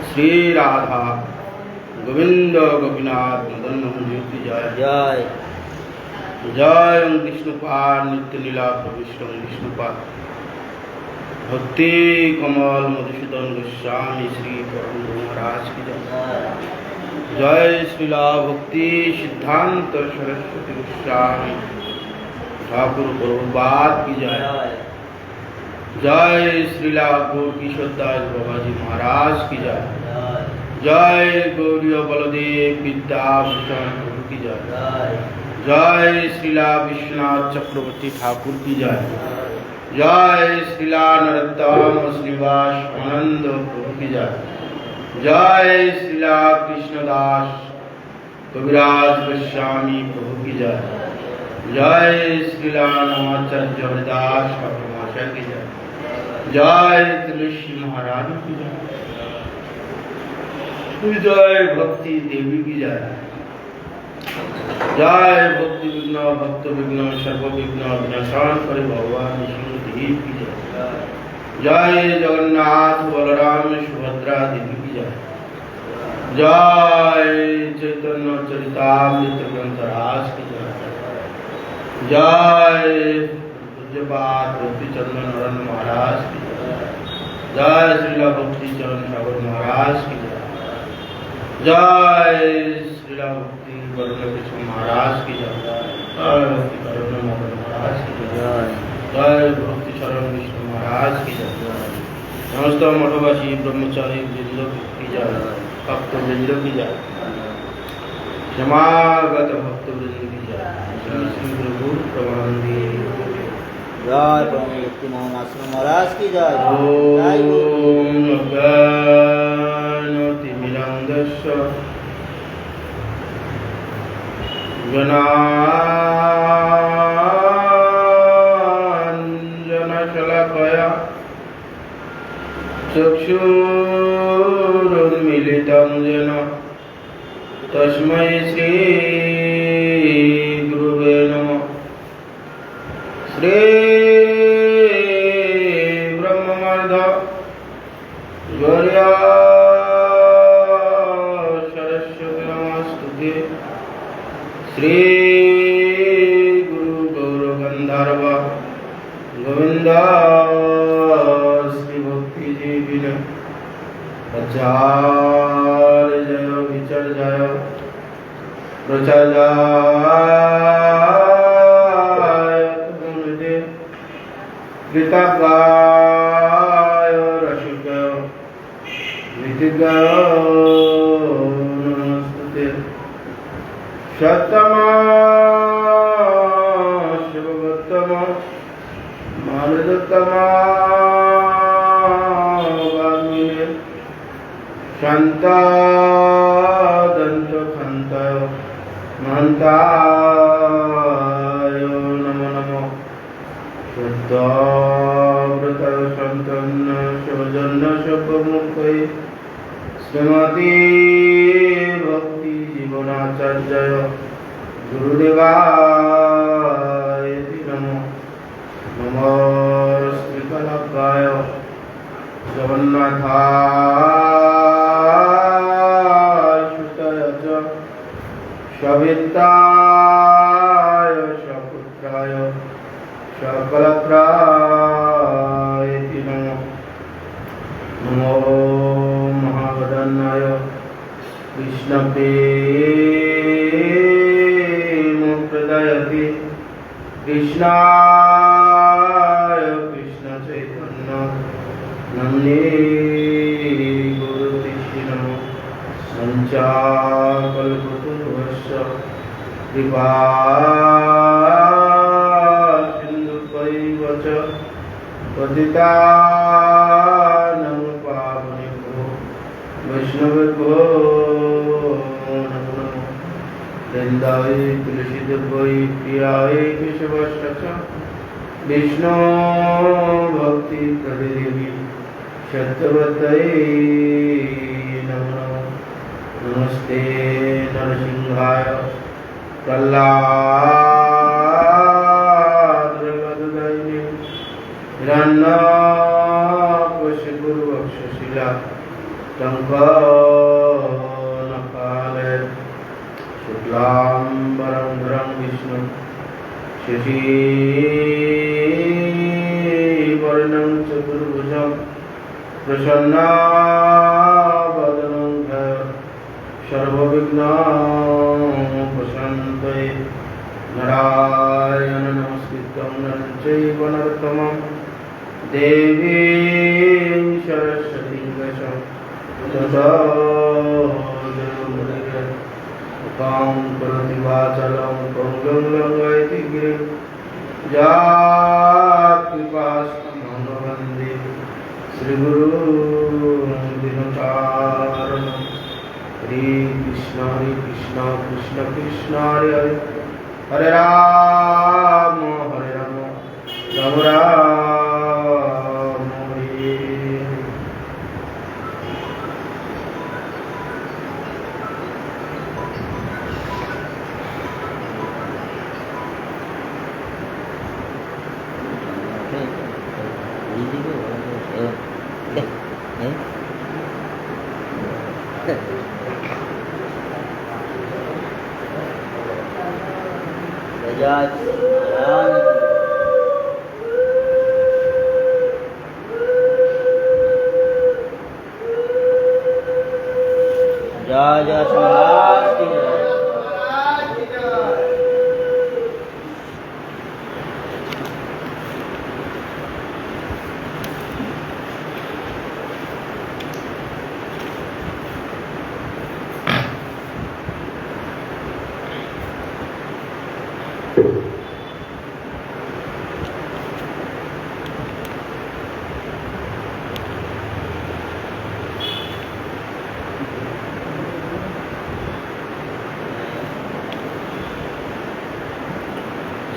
श्री राधा गोविंद गोपीनाथ मदन मोहन जी की जय। जय जय विष्णुपाद नित्य लीला प्रविष्ट विष्णुपाद भक्ति कमल मधुसूदन गोस्वामी श्री परम महाराज की जय। जय श्रीला भक्ति सिद्धांत सरस्वती गोस्वामी ठाकुर प्रभुपाद की जय। जय श्रीला गौर किशोर दास बाबा जी महाराज की जय। जय गौरी बलदेव विद्याभूषण प्रभु की जय। जय श्रीला विश्वनाथ चक्रवर्ती ठाकुर की जय। जय श्रीला नरोत्तम श्रीनिवास आनंद प्रभु की जय। जय श्रीला कृष्णदास कविराज गोस्वामी प्रभु की जय। जय श्रीला नवाचार्य हरिदास ठाकुर महाशय की जय। जय तुलसी महाराज की जय। जय भक्ति देवी की जय। जय भक्ति विघ्न भक्त विघ्न सर्व विघ्न विनाशान करे भगवान विष्णुदेव की जय। जय जगन्नाथ बलराम सुभद्रा देवी की जय। जय चैतन्य चरितामृत ग्रंथ राज की जय। जय पूज्यपाद भक्ति चंदन नरन महाराज की जय। जय श्रीला भक्ति चरण सागर महाराज की जय। जय श्रीला भक्ति वरुण कृष्ण महाराज की जय। जय भक्ति वरुण मोहन महाराज की जय। जय भक्ति शरण विष्णु महाराज की जय। समस्त मठवासी ब्रह्मचारी वृंद की जय। भक्त वृंद की जय। समागत भक्त वृंद की जय। श्री श्री प्रभु प्रमानंदी जय ब्रह्म भक्ति मोहन आश्रम महाराज की जय। ओम ज्ञानतिमिरन्धस्य ज्ञानाञ्जनशलाकया चक्षुरुन्मीलितं येन तस्मै श्री गुरुवे नमः। श्री ब्रह्ममर्ध गौर्या सरस्वती नमस्तुते। श्री गुरु गौर गंधर्व गोविंद श्री भक्ति जीविन प्रचार जय विचर जय प्रचार जय कृतज्ञाय रसिकाय विधिज्ञाय नमस्ते। सत्तमा शिवोत्तमा मानदोत्तमा वाग्मिये शान्तादन्त खान्ताय महन्ताय नमो नमः। शुद्धव्रताय सन्तन्न शिवजन्न शपमुखये श्रीमती भक्ति जीवनाचार्याय गुरुदेवाय नमो नमस्ते। कलाकाय जगन्नाथाय सुताय च सविताय सपुत्राय सकलत्राय नमो नमो महावदनाय कृष्णप्रेमप्रदायते कृष्णाय कृष्ण चैतन्य नमने गुरुते नमो। सञ्चाकल्पतरुभ्यश्च कृपा सिन्धुभ्यैव च पतितानां पावनेभ्यो वैष्णवेभ्यो नमो नमः। वृन्दावै तुलसीदेवै प्रियाय केशवस्य विष्णु भक्ति प्रदेवी सत्यवतये नमो नमः। नमस्ते नरसिंहाय प्रह्लाद हिरण्यकशिपुः वक्षशिला टङ्कनकाले शुक्लाम्बरधरं विष्णु शशिवर्णं चतुर्भुजं प्रसन्नावदनं सर्वविघ्नोपशान्तये नारायण नमस्कृतं नरं चैव नरोत्तमं देवीं सरस्वतीं व्यासं ततो जयमुदीरये करोति वाचालं पङ्गुं लङ्घयति गिरिं यत्कृपास्तं वन्दे श्रीगुरुं दीनतारिणं। हरे कृष्ण कृष्ण कृष्ण हरे हरे हरे राम राम राम हरे। जय जय महाराज की जय।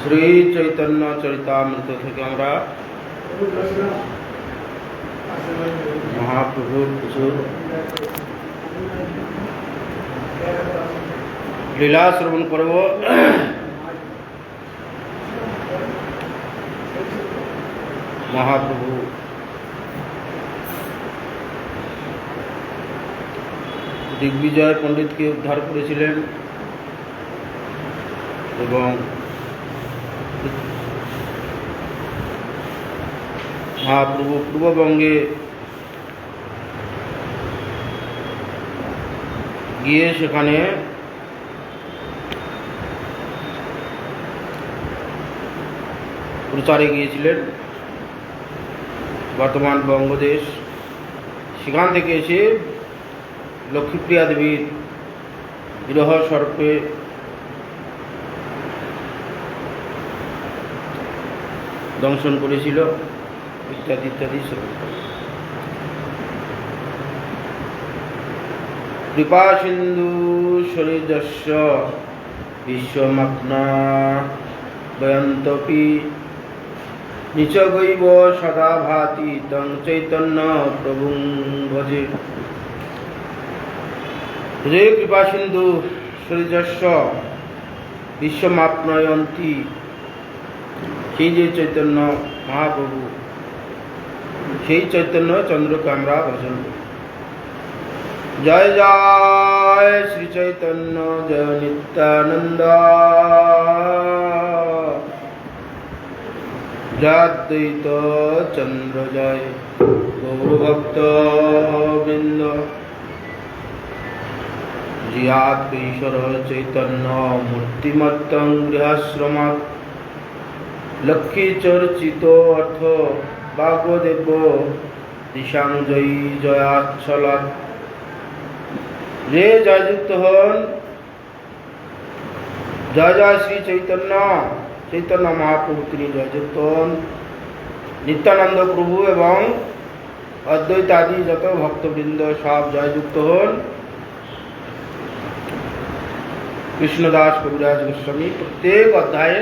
শ্রী চৈতন্য চরিতামৃত থেকে আমরা মহাপ্রভুর কিছু লীলা শ্রবণ করব। মহাপ্রভু দিগ্বিজয় পণ্ডিতকে উদ্ধার করেছিলেন এবং মহাপ্রভু পূর্ববঙ্গে গিয়ে সেখানে প্রচারে গিয়েছিলেন, বর্তমান বঙ্গদেশ। সেখান থেকে এসে লক্ষ্মীপ্রিয়া দেবীর বিরহ স্বরূপে দংশন করেছিল ইত্যাদি ইত্যাদি। কৃপা সিন্ধু শরীরস্য বিশ্বমাপ্না বয়ন্তপি নিচগৈব সদা ভাতি তং চৈতন্য প্রভুং ভজে। হে কৃপা সিন্ধু শরীরস্য বিশ্বমাপ্নয়ন্তি, সেই যে চৈতন্য মহাপ্রভু, সেই চৈতন্য চন্দ্রকে আমরা ভজন করি। জয় জয় শ্রী চৈতন্য জয় নিত্যানন্দ, জয়াদ্বৈত চন্দ্র জয় গৌরভক্ত বৃন্দ। জিয়াত ঈশ্বর চৈতন্য মূর্তিমত্তং গৃহাশ্রমাৎ লক্ষ্মী চর্চিত অর্থ বাগদেব দিশাং জয়ী জয়াচ্ছলাৎ। যে জয়যুক্ত হন, জয় জয় শ্রী চৈতন্য, চৈতন্য মহাপ্রভু তিনি জয়যুক্ত হন। নিত্যানন্দ প্রভু এবং অদ্বৈত আদি যত ভক্তবৃন্দ সব জয়যুক্ত হন। কৃষ্ণদাস কবিরাজ গোস্বামী প্রত্যেক অধ্যায়ে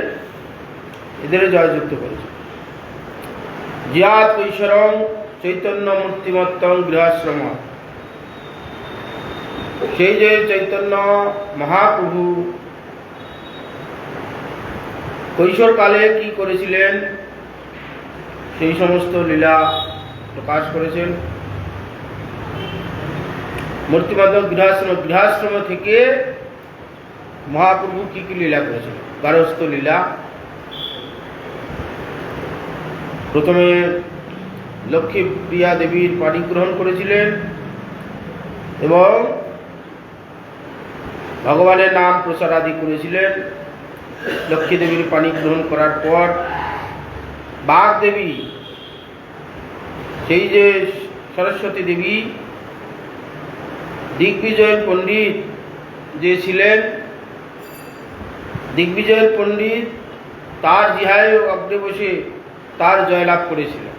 এদের জয়যুক্ত করেছে। জিয়াত ঐশ্বরং চৈতন্য মূর্তিমত্তং গৃহাশ্রম, সেই যে চৈতন্য মহাপ্রভু কৈশোরকালে কি করেছিলেন সেই সমস্ত লীলা প্রকাশ করেছেন। মূর্তিবদ্ধ গৃহাশ্রম থেকে মহাপ্রভু কি কি লীলা করেছেন? গারস্থ লীলা। প্রথমে লক্ষ্মী প্রিয়া দেবীর পানি গ্রহণ করেছিলেন এবং ভগবানের নাম প্রচার আদি করেছিলেন। লক্ষ্মী দেবীর পানি গ্রহণ করার পর বাঘ দেবী, সেই যে সরস্বতী দেবী, দিগ্বিজয় পণ্ডিত যে ছিলেন, দিগ্বিজয় পণ্ডিত তার জিহায় অগ্রে বসে তার জয়লাভ করেছিলেন।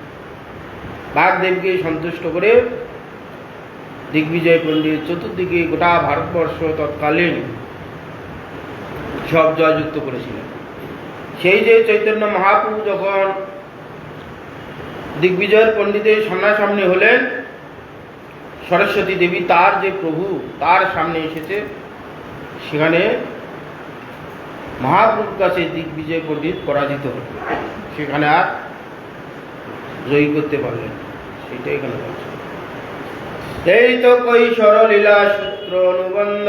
বাগদেবকে সন্তুষ্ট করে দিগ্বিজয় পণ্ডিত চতুর্দিকে গোটা ভারতবর্ষ তৎকালীন সব জয়যুক্ত করেছিলেন। সেই যে চৈতন্য মহাপ্রভু যখন দিগ্বিজয় পণ্ডিতের সামনাসামনি হলেন, সরস্বতী দেবী তার যে প্রভু তার সামনে এসেছে, সেখানে মহাপ্রভুর কাছে দিগ্বিজয় পণ্ডিত পরাজিত হল, সেখানে আর জয়ী করতে পারলেন। সেটাই এখানে বলছে। এই তো কৈশোর লীলা সূত্র অনুবন্ধ,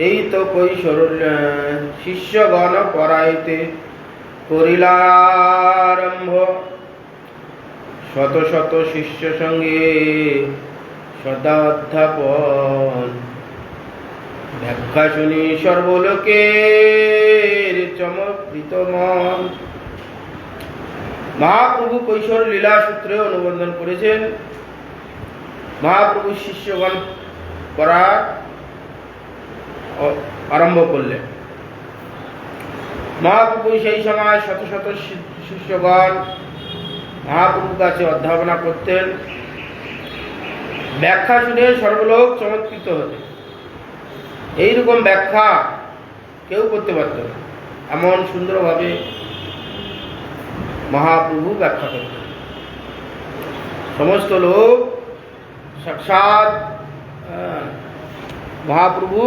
এই তো কৈশোর শিষ্যগণ পড়াইতে করিলারম্ভ, শত শত শিষ্য সঙ্গে সদা অধ্যাপন, ব্যাখ্যা শুনি সর্বলোকের চমৎকৃত মন। মহাপ্রভু কৈশোর লীলা সূত্রে অনুবন্ধন করেছেন। মহাপ্রভু শিষ্যগণ পড়া আরম্ভ করলেন। মহাপ্রভু সেই সময় শত শত শিষ্যগণ মহাপ্রভুর কাছে অধ্যাপনা করতেন। ব্যাখ্যা শুনে সর্বলোক চমৎকৃত হতেন। এইরকম ব্যাখ্যা কেউ করতে পারত না, এমন সুন্দরভাবে মহাপ্রভু ব্যাখ্যা করতেন। সমস্ত লোক সাক্ষাৎ মহাপ্রভু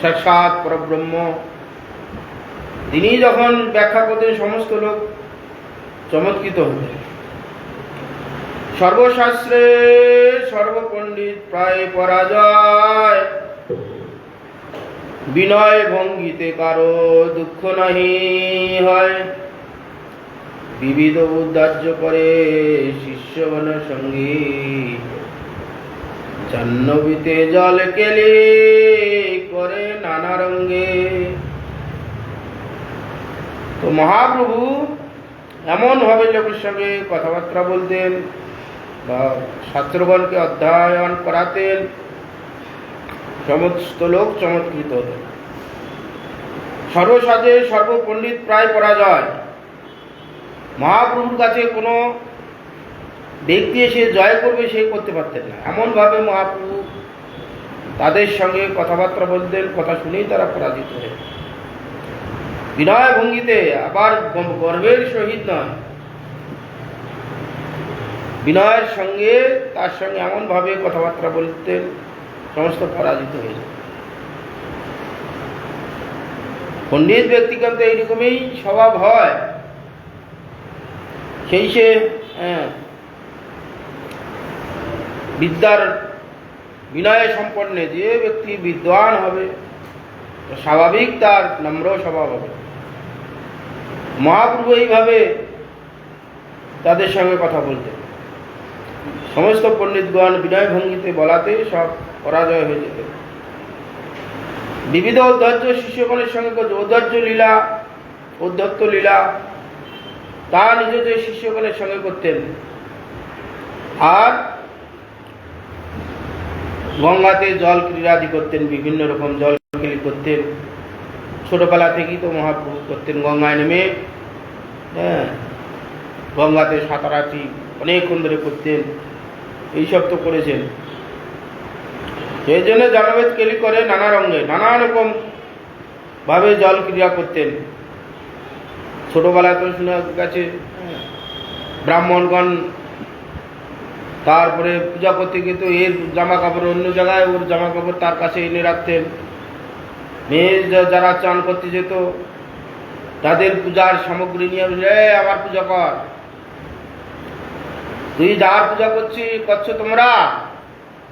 সাক্ষাৎ পরব্রহ্ম, তিনি যখন ব্যাখ্যা করতেন সমস্ত লোক চমৎকৃত হতেন। সর্বশাস্ত্রে সর্বপণ্ডিত প্রায় পরাজয়, বিনয় ভঙ্গিতে কারো দুঃখ নাহি হয়, বিবিধ উদ্ধার্য করে শিষ্যগণ সঙ্গী, জাহ্নবীতে জল কেলি করে নানা রঙ্গে। তো মহাপ্রভু এমন ভাবে লোকের সঙ্গে কথাবার্তা বলতেন বা ছাত্রগণকে অধ্যয়ন করাতেন, সমস্ত লোক চমৎকৃত হতেন। সর্বসাধে সর্বপণ্ডিত প্রায় পরাজয়, মহাপ্রভুর কাছে কোনো ব্যক্তি এসে জয় করবে সে করতে পারতেন না, এমনভাবে মহাপ্রভু তাদের সঙ্গে কথাবার্তা বলতেন, কথা শুনেই তারা পরাজিত হতেন। বিনয় ভঙ্গিতে, আবার গর্বের সহিত নয়, বিনয়ের সঙ্গে তার সঙ্গে এমনভাবে কথাবার্তা বলতেন সমস্ত পরাজিত হয়ে যেত। পণ্ডিত ব্যক্তিগত এইরকমই স্বভাব হয়। সেই সে বিদ্যার বিনয় সম্পন্ন যে ব্যক্তি বিদ্বান হবে স্বাভাবিক তার নম্র স্বভাব হবে। মহাপ্রভু এইভাবে তাদের সঙ্গে কথা বলতেন। সমস্ত পণ্ডিতগণ বিনয় ভঙ্গিতে বলাতে সব পরাজয় হয়ে যেত। বিবিধ ঔদ্ধত্য শিষ্যগণের সঙ্গে ঔদ্ধত্য লীলা, ঔদ্ধত্য লীলা তা নিজেদের শিষ্যগণের সঙ্গে করতেন। আর গঙ্গাতে জল ক্রীড়াদি করতেন, বিভিন্ন রকম জল খেলি করতেন। ছোটবেলা থেকেই তো মহাপ্রভু করতেন। গঙ্গায় নেমে গঙ্গাতে সাঁতারাটি অনেকক্ষণ ধরে করতেন, এইসব তো করেছেন। সেই জন্য জলবেদ কেলি করে নানা রঙে নানা রকম ভাবে জল ক্রিয়া করতেন। ছোটবেলায় তো শোনা গেছে ব্রাহ্মণগণ তারপরে পূজা করতে গিয়ে তো এর জামা কাপড় অন্য জায়গায়, ওর জামা কাপড় তার কাছে এনে রাখতেন। মেয়ে যারা চান করতে যেত তাদের পূজার সামগ্রী নিয়ে আমার পূজা কর, তুই যার পূজা করছো তোমরা,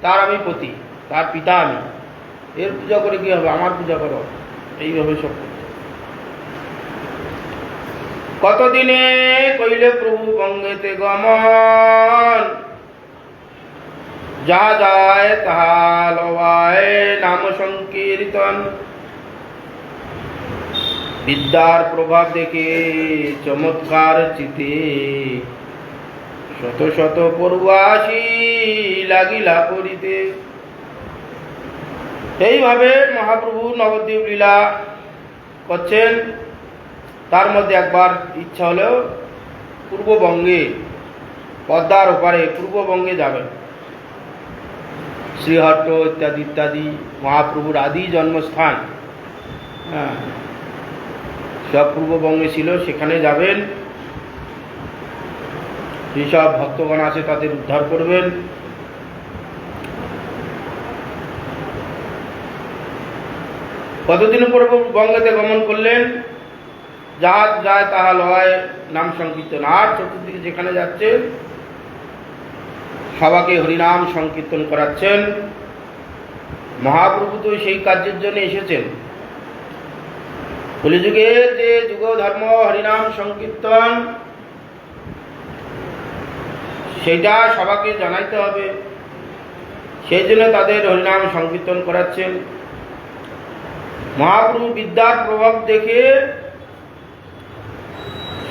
তার আমি পতি, তার পিতা আমি, এর পূজা করে কি হবে, আমার পূজা করো। এইভাবে সব করত। কতদিনে কইলে প্রভু বঙ্গেতে গমন, যাহা যায় তাহা লওয়ায় নাম সংকীর্তন। বিদ্যার প্রভাব দেখে চমৎকার চিতে, শত শত পড়ুয়াসী লাগিলা করিতে। এইভাবে মহাপ্রভু নবদ্বীপ লীলা করছেন। তার মধ্যে একবার ইচ্ছা হলেও পূর্ববঙ্গে, পদ্মার ওপারে পূর্ববঙ্গে যাবেন। শ্রীহট্ট ইত্যাদি ইত্যাদি মহাপ্রভুর আদি জন্মস্থান, হ্যাঁ, সব পূর্ববঙ্গে ছিল, সেখানে যাবেন। যেসব ভক্তগণ আছে তাদের উদ্ধার করবেন। কতদিন পূর্ববঙ্গেতে গমন করলেন, যাহা যায় তাহা লয় নাম সংকীর্তন। আর চতুর্দিকে যেখানে যাচ্ছেন সবাকে হরিনাম সংকীর্তন করাচ্ছেন। মহাপ্রভু তো সেই কার্যের জন্য এসেছেন। কলিযুগে যে যুগ ধর্ম হরিনাম সংকীর্তন, সেটা সবাকে জানাইতে হবে, সেই জন্য তাদের হরিনাম সংকীর্তন করাচ্ছেন। মহাপ্রভু বিদ্যার প্রভাব দেখে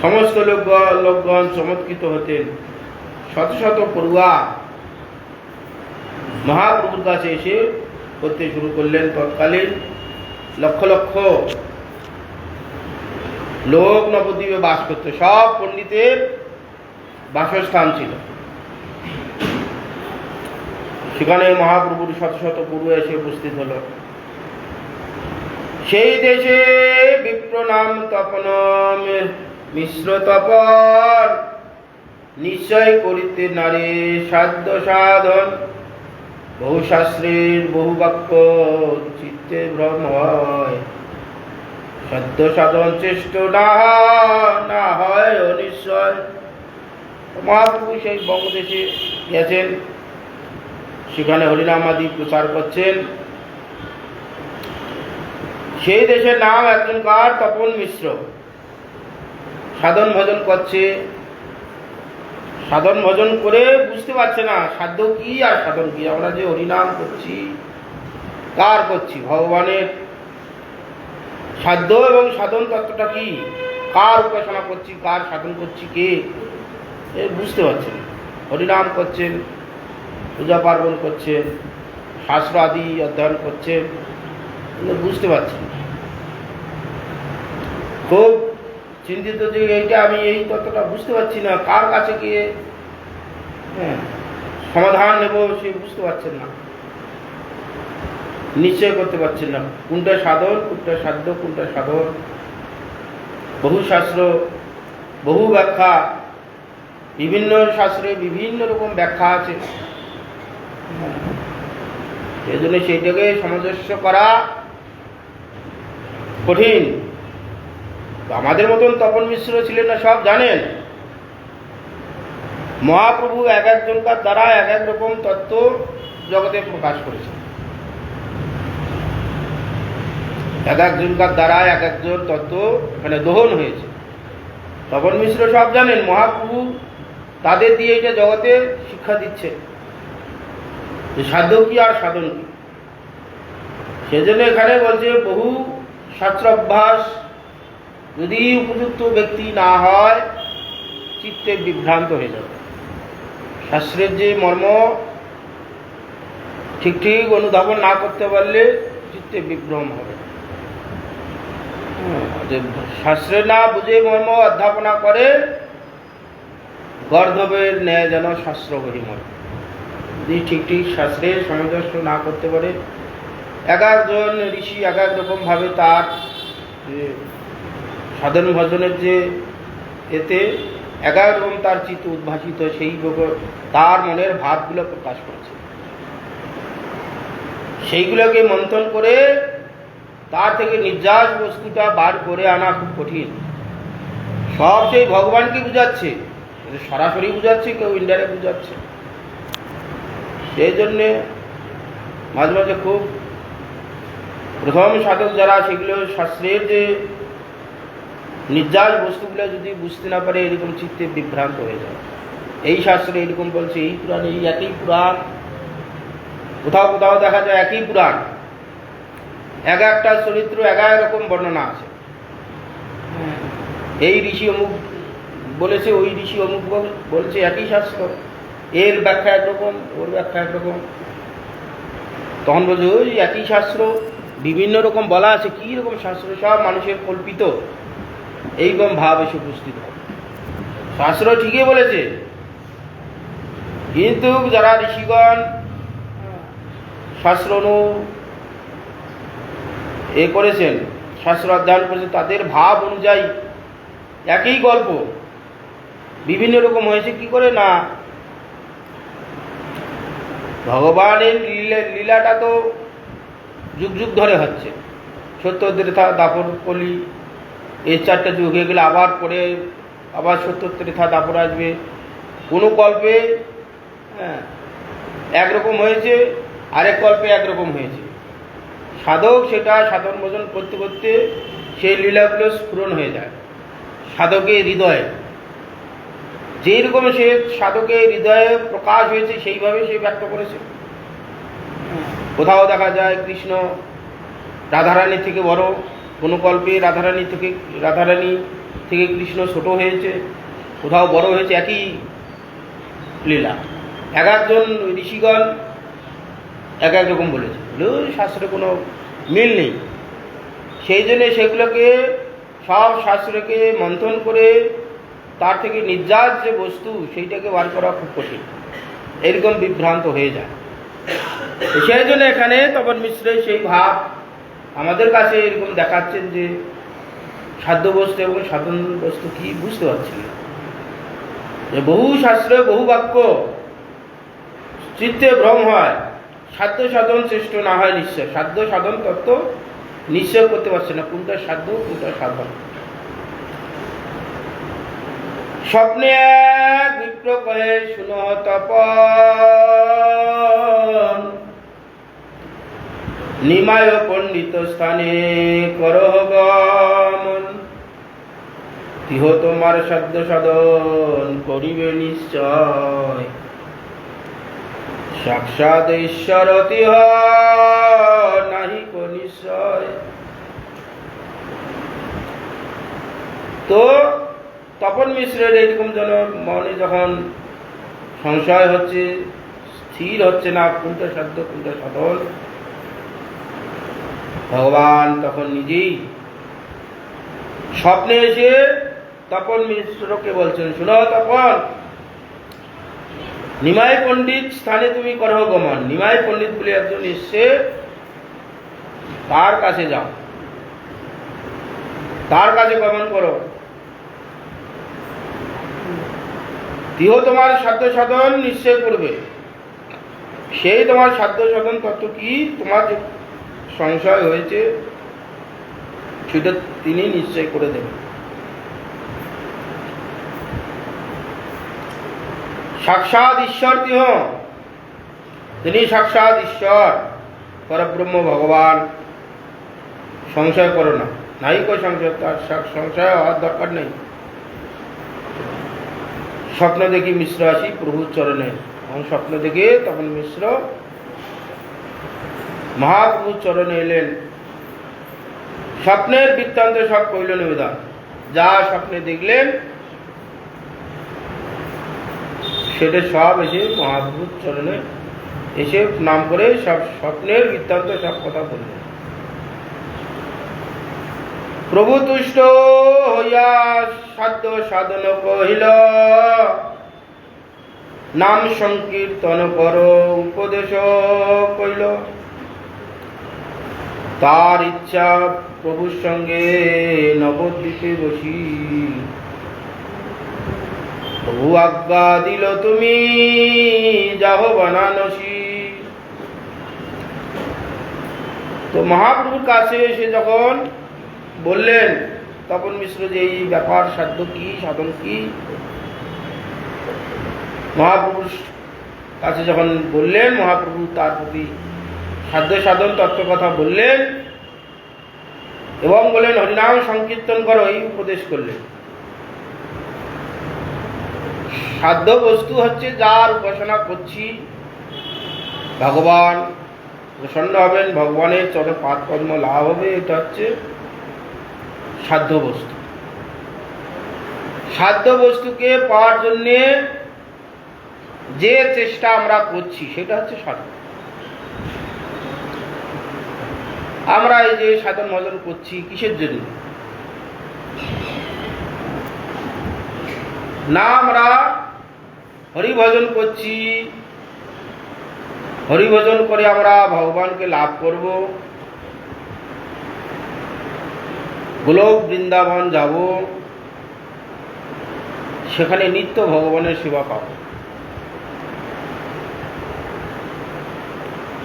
সমস্ত লোকগণ চমৎকৃত হতেন। শত শত পড়ুয়া মহাপ্রভুর কাছে এসে করতে শুরু করলেন। তৎকালীন লক্ষ লক্ষ লোক নবদ্বীপে বাস করত, সব পণ্ডিতের বাসস্থান ছিল। সেখানে মহাপ্রভুর শত শত পড়ুয়া এসে উপস্থিত হল। সেই দেশে বিপ্র নাম তপন মিশ্র তপন, নিশ্চয় করিতে নারী সাধ্য সাধন। বহু শাস্ত্রের বহু বাক্য চিত্তে ভ্রম হয়, সাধ্য সাধন চেষ্ট না হয় অনিশ্চয়। মহাপ্রভু সেই বঙ্গদেশে গেছেন, সেখানে হরিনাম আদি প্রচার করছেন। সেই দেশের নাম একজনকার তপন মিশ্র, সাধন ভজন করছে। সাধন ভজন করে বুঝতে পারছে না সাধ্য কি আর সাধন কি। আমরা যে হরিনাম করছি, কার করছি? ভগবানের। সাধ্য এবং সাধন তত্ত্বটা কি, কার উপাসনা করছি, কার সাধন করছি, কে, এ বুঝতে পারছেন। হরিনাম করছেন, পূজা পার্বণ করছেন, শাস্ত্র আদি অধ্যয়ন করছেন, বুঝতে পারছেন। খুব চিন্তিত যে এইটা আমি এই তত্ত্বটা বুঝতে পারছি না, কার কাছে গিয়ে সমাধান নেব সে বুঝতে পারছেন না, নিশ্চয় করতে পারছেন না। কোনটা সাধন, কোনটা সাধ্য, কোনটা সাধন। বহু শাস্ত্র, বহু ব্যাখ্যা, বিভিন্ন শাস্ত্রে বিভিন্ন রকম ব্যাখ্যা আছে। এই জন্য সেইটাকে সামঞ্জস্য করা কঠিন। আমাদের মতন তপন মিশ্র ছিলেন না, সব জানেন। মহাপ্রভু এক একজনকার দ্বারা এক এক রকম তত্ত্ব জগতে প্রকাশ করেছেন। এক একজনকার দ্বারা এক একজন তত্ত্ব মানে দোহন হয়েছে। তপন মিশ্র সব জানেন, মহাপ্রভু তাদের দিয়ে এটা জগতে শিক্ষা দিচ্ছে যে সাধ্য কি আর সাধন কি। সেজন্য এখানে বলছে বহু শাস্ত্র অভ্যাস যদি উপযুক্ত ব্যক্তি না হয়, চিত্তে বিভ্রান্ত হয়ে যাবে। শাস্ত্রের যে মর্ম ঠিক ঠিক অনুধাবন না করতে পারলে চিত্তে বিভ্রম হবে। শাস্ত্রে না বুঝে মর্ম অধ্যাপনা করে, গর্ধবের ন্যায় যেন শাস্ত্র বহিময়। যদি ঠিক ঠিক শাস্ত্রের সামঞ্জস্য না করতে পারে, এক একজন ঋষি এক এক রকম ভাবে তার সাধন ভজনের যে এতে এক এক রকম তার চিত্ত উদ্ভাসিত, সেই তার মনের ভাবগুলো প্রকাশ করছে। সেইগুলোকে মন্থন করে তার থেকে নির্যাস বস্তুটা বার করে আনা খুব কঠিন। সব সেই ভগবানকে বুঝাচ্ছে, সরাসরি বুঝাচ্ছে, কেউ ইনডাইরেক্ট বুঝাচ্ছে। সেই জন্যে মাঝে মাঝে খুব প্রথম সাধক যারা, সেগুলো শাস্ত্রের যে নির্যাস বস্তুগুলো যদি বুঝতে না পারে, এরকম চিত্তে বিভ্রান্ত হয়ে যায়। এই শাস্ত্রে এরকম বলছে, এই পুরাণ, এই একই পুরাণ, কোথাও কোথাও দেখা যায় একই পুরাণ, এক একটা চরিত্র এক এক রকম বর্ণনা আছে। এই ঋষি অমুক বলেছে, ওই ঋষি অমুক বলছে, একই শাস্ত্র, এর ব্যাখ্যা একরকম, ওর ব্যাখ্যা একরকম। তখন বলছে ওই একই শাস্ত্র, বিভিন্ন রকম বলা আছে, কি রকম শাস্ত্র, সব মানুষের কল্পিত, এইরকম ভাব এসে উপস্থিত হয়। শাস্ত্র ঠিকই বলেছে, কিন্তু যারা ঋষিগণ শাস্ত্র করেছেন, শাস্ত্র অধ্যয়ন করেছেন, তাদের ভাব অনুযায়ী একই গল্প বিভিন্ন রকম হয়েছে। কি করে না, ভগবানের লীলাটা তো যুগ যুগ ধরে হচ্ছে, সত্য ত্রেতা দাপর কলি, এই চারটা যুগ হয়ে গেলে আবার পরে আবার সত্য ত্রেতা দাপর আসবে। কোনো কল্পে একরকম হয়েছে, আরেক কল্পে একরকম হয়েছে। সাধক সেটা সাধন ভোজন করতে করতে সেই লীলাগুলো স্ফুরণ হয়ে যায় সাধকের হৃদয়ে। যেই রকম সে সাধকের হৃদয়ে প্রকাশ হয়েছে, সেইভাবে সে ব্যক্ত করেছে। কোথাও দেখা যায় কৃষ্ণ রাধারানী থেকে বড়, কোনো কল্পে রাধারানী থেকে কৃষ্ণ ছোট হয়েছে, কোথাও বড় হয়েছে, একই লীলা। এক একজন ঋষিগণ এক এক রকম বলেছে, শাস্ত্রে কোনো মিল নেই। সেই জন্যে সেগুলোকে সব শাস্ত্রকে মন্থন করে তার থেকে নির্যাস যে বস্তু, সেইটাকে বার করা খুব কঠিন, এরকম বিভ্রান্ত হয়ে যায়। সেই জন্য এখানে তপন মিশ্রের সেই ভাব আমাদের কাছে এরকম দেখাচ্ছেন যে সাধ্য বস্তু এবং সাধন বস্তু কি বুঝতে পারছি না। যে বহু শাস্ত্রে বহু বাক্য, চিত্তে ভ্রম হয়, সাধ্য সাধন শ্রেষ্ঠ না হয় নিশ্চয়। সাধ্য সাধন তত্ত্ব নিশ্চয় করতে পারছে না, কোনটা সাধ্য কোনটা সাধন। স্বপ্নে এক বিপ্র কহে শুনো তপন, নিমায় পণ্ডিত স্থানে করহ গমন, তিহ তোমার সাধ্য সাধন করিবে নিশ্চয়, সাক্ষাৎ ঈশ্বর তিহ নাহি কো নিশ্চয়। তো তপন মিশ্রের এরকম যেন মনে যখন সংশয় হচ্ছে, স্থির হচ্ছে না কোনটা সাধ্য কোনটা সাধন, ভগবান তখন নিজেই স্বপ্নে এসে তপন মিশ্রকে বলছেন, শুনো তপন, নিমাই পণ্ডিত স্থানে তুমি করহ গমন। নিমাই পণ্ডিত বলে একজন এসছে, তার কাছে যাও, তার কাছে গমন করো। তিহ তোমার সাধ্য সাধন নিশ্চয় করবে, সেই তোমার সাধ্য সাধন তত্ত্ব কি, তোমার যে সংশয় হয়েছে সেটা তিনি নিশ্চয় করে দেবেন। সাক্ষাৎ ঈশ্বর তিহ, তিনি সাক্ষাৎ ঈশ্বর পরব্রহ্ম ভগবান। সংশয় করো না, নাই কো সংশয়, তার সংশয় হওয়ার দরকার নেই। স্বপ্ন দেখি মিশ্র আসি প্রভুর চরণে, এবং স্বপ্ন দেখে তখন মিশ্র মহাপ্রভুর চরণে এলেন। স্বপ্নের বৃত্তান্ত সব কইল নিবেদন, যা স্বপ্নে দেখলেন সেটা সব এসে মহাপ্রভুর চরণে এসে নাম করে সব স্বপ্নের বৃত্তান্ত সব কথা বললেন। প্রভু তুষ্ট হইয়া সাধ্য সাধন কহিল, নাম সংকীর্তন কর উপদেশ কইল। তার ইচ্ছা প্রভুর সঙ্গে নবদ্বীপে বসি, প্রভু আজ্ঞা দিল তুমি যাও বানানসি। তো মহাপ্রভুর কাছে এসে যখন বললেন তপন মিশ্র যে এই ব্যাপার, সাধ্য কি সাধন কি, মহাপ্রভুর কাছে যখন বললেন, মহাপ্রভু তার প্রতি সাধ্য সাধন তত্ত্ব কথা বললেন এবং বললেন হরিনাম সংকীর্তন করো, এই উপদেশ করলেন। সাধ্য বস্তু হচ্ছে যার উপাসনা করছি, ভগবান প্রসন্ন হবেন, ভগবানের চরণে পাদ পদ্ম লাভ হবে, এটা হচ্ছে সাধ্য বস্তু। সাধ্য বস্তুকে পাওয়ার জন্যে যে চেষ্টা আমরা করছি সেটা হচ্ছে সাধন। আমরা এই যে সাধন ভজন করছি কিসের জন্য? না আমরা হরিভজন করছি, হরিভজন করে আমরা ভগবানকে লাভ করব, গোলক বৃন্দাবন যাব, সেখানে নিত্য ভগবানের সেবা পাব,